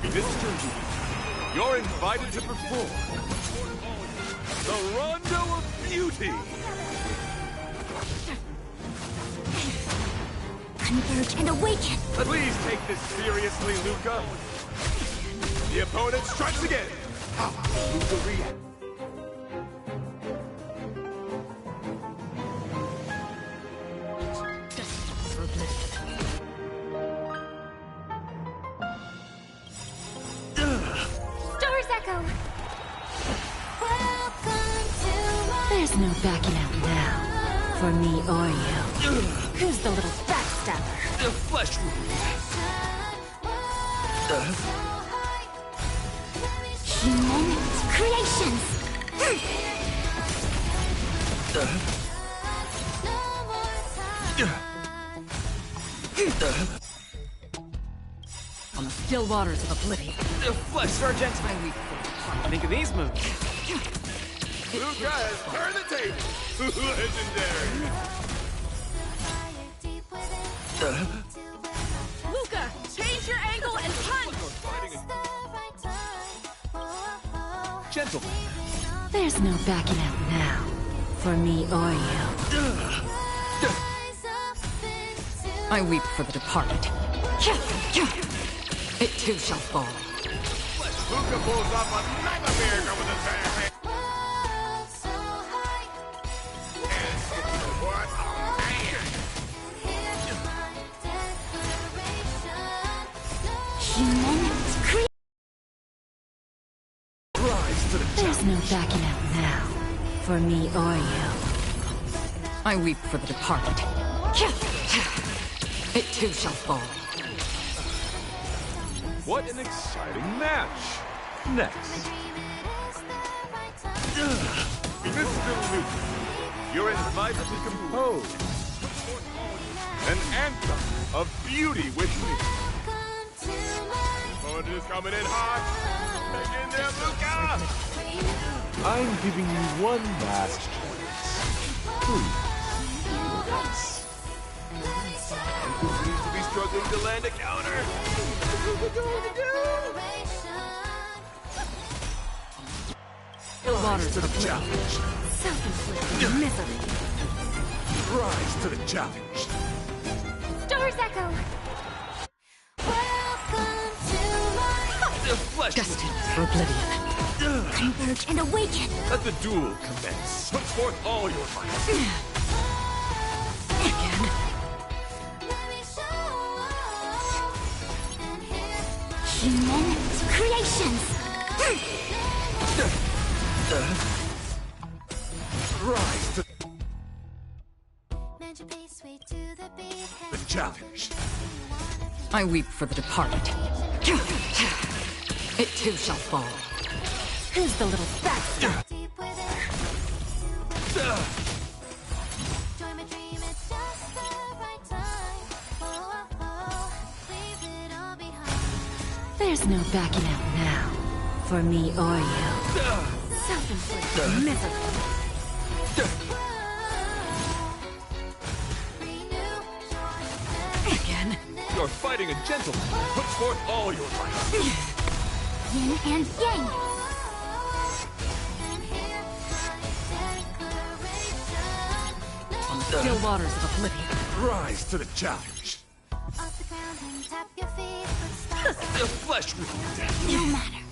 Mr. Lee, you're invited to perform the Rondo of Beauty. Converge and awaken. Please take this seriously, Luca. The opponent strikes again. How will Luca react? Stars echo. There's no backing out now. For me or you. Who's the little backstabber? The flesh wound. Human creations. On the still waters of oblivion. The flesh sergeant. I weep for the Think of these moves. Luca has turned the table. Legendary. Luca, change your angle and punch! Gentlemen. There's no backing out now. For me or you. I weep for the departed. It too shall fall. Luca pulls off a nightmare with his bare hands. What a man! Human creations. Rise to the There's no backing out now. For me or you. I weep for the departed. It too shall fall. What an exciting match! Next. Mr. Luca, you're invited to compose an anthem of beauty with me. Opponent is coming in hot. Hang in there, Luca! I'm giving you one last chance. Please, once. He seems to be struggling to land a counter. What's he going to do? Rise to the challenge. Self-inflicted misery. Rise to the challenge. Stars Echo! The flesh destined for oblivion. Converge and awaken! Let the duel commence. Put forth all your might. Again. Human creations! Rise to the challenge. I weep for the departed. It too shall fall. Who's the little bastard? There's no backing out now. For me or you. Self-inflicted misery. Again. You're fighting a gentleman. Put forth all your might. Yin and yang! On the still waters of oblivion. Rise to the challenge. The flesh wound. No matter.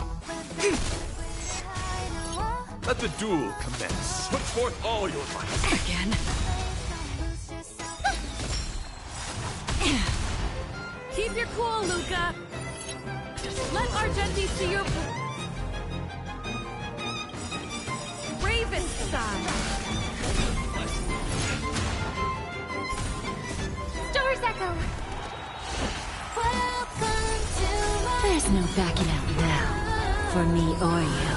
Let the duel commence. Put forth all your might. Again. Keep your cool, Luca. Just let Argenti see your bravest side. Stars Echo! There's no backing out now. For me or you.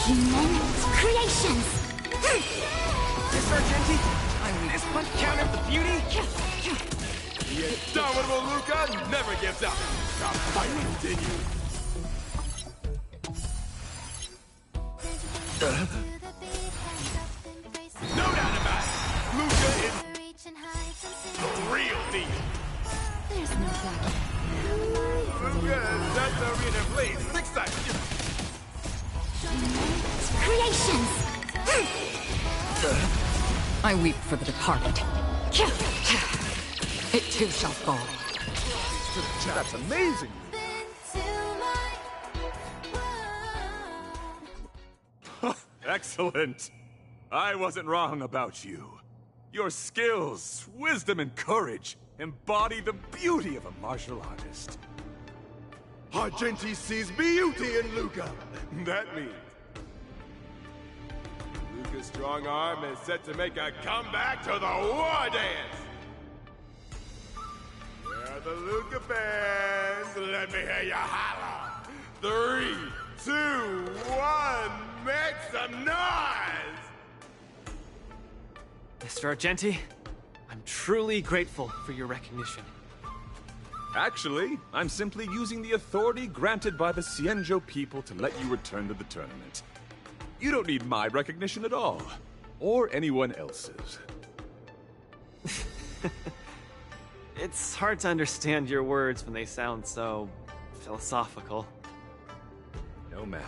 Human creations! Miss Argenti, this punch counter the beauty? The indomitable Luca never gives up. The fight continues. No doubt about it. Luca is the real deal. There's no backing Luca has done the arena blaze. Next time. Creations! I weep for the departed. It too shall fall. That's amazing. Excellent. I wasn't wrong about you. Your skills, wisdom, and courage embody the beauty of a martial artist. Argenti sees beauty in Luca. That means Luca's strong arm is set to make a comeback to the war dance. Where are the Luca fans? Let me hear you holler. 3, 2, 1, make some noise! Mr. Argenti, I'm truly grateful for your recognition. Actually, I'm simply using the authority granted by the Cienjo people to let you return to the tournament. You don't need my recognition at all, or anyone else's. It's hard to understand your words when they sound so philosophical. No matter.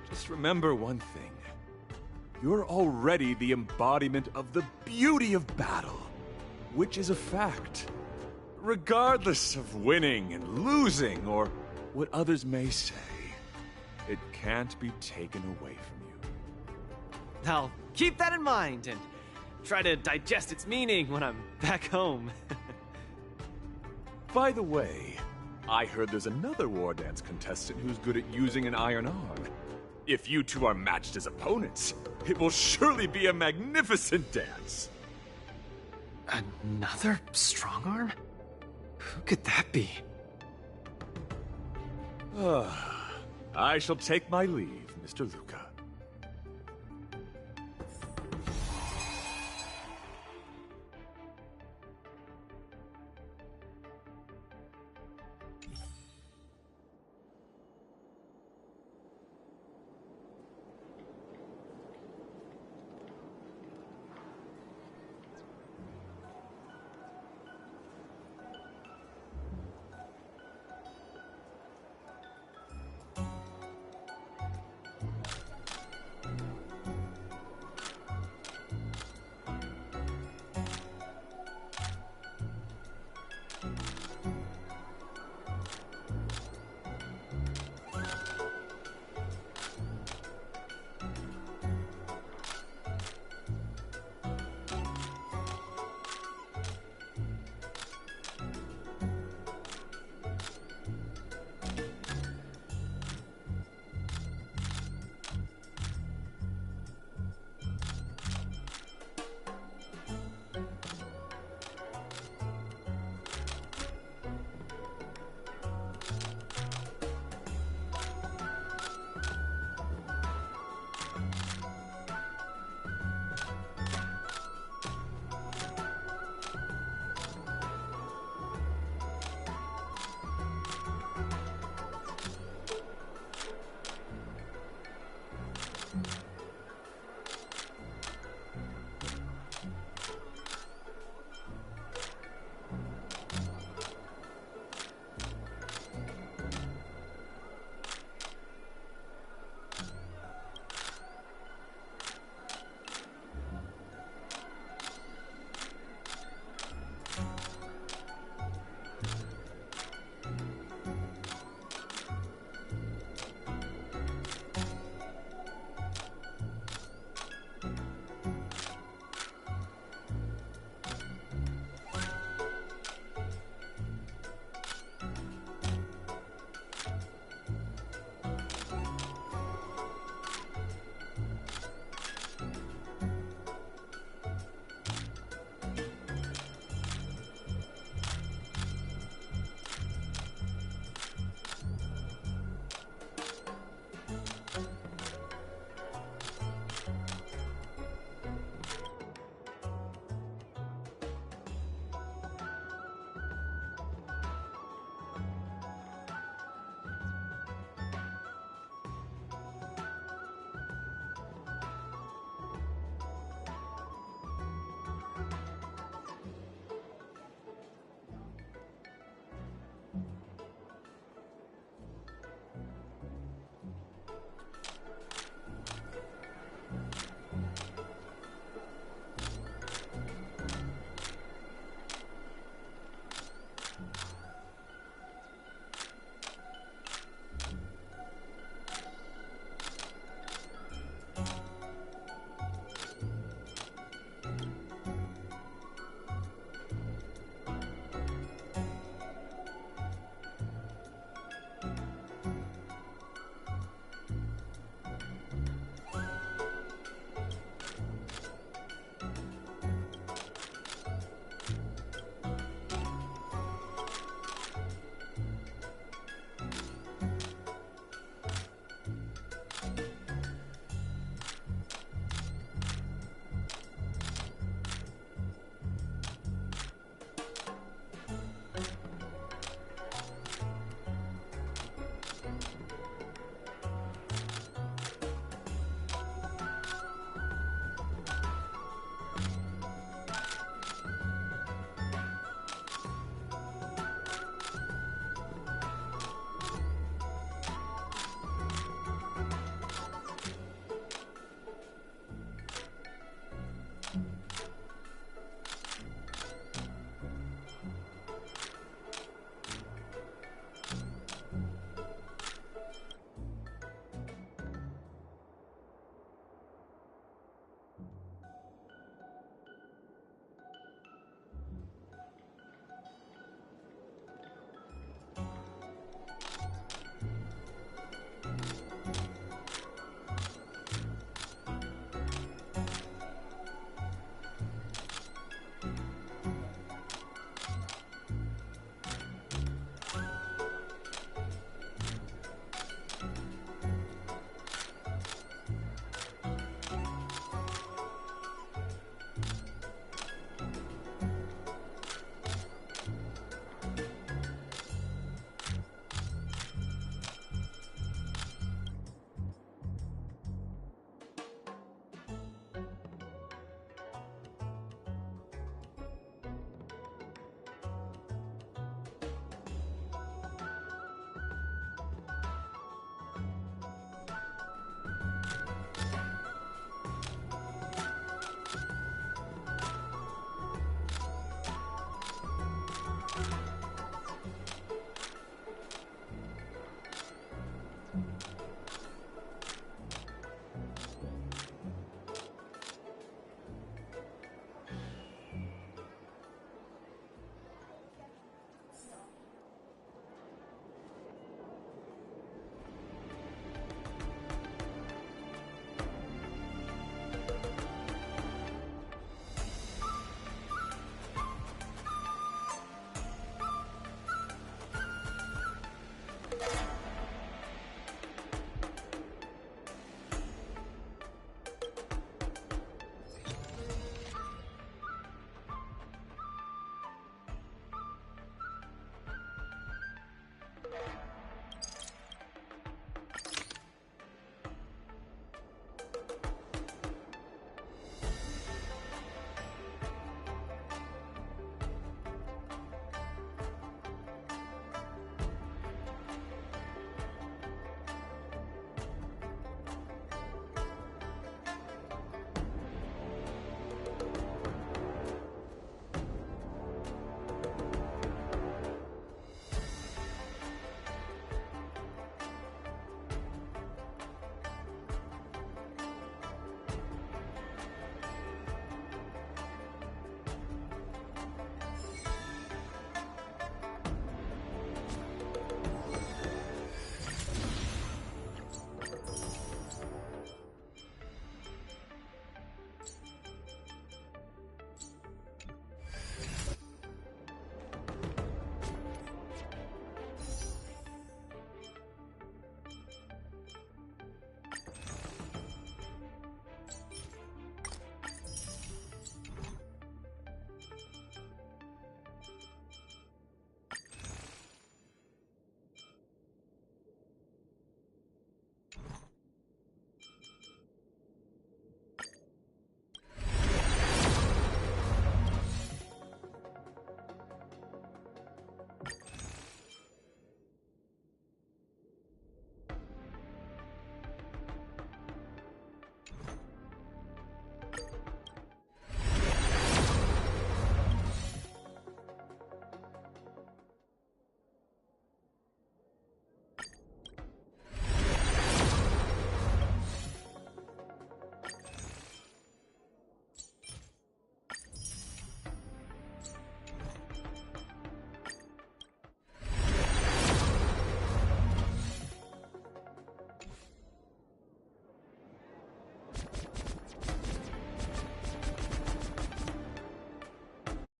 Just remember one thing. You're already the embodiment of the beauty of battle, which is a fact. Regardless of winning and losing, or what others may say, it can't be taken away from you. I'll keep that in mind and try to digest its meaning when I'm back home. By the way, I heard there's another war dance contestant who's good at using an iron arm. If you two are matched as opponents, it will surely be a magnificent dance. Another strong arm? Who could that be? I shall take my leave, Mr. Luca.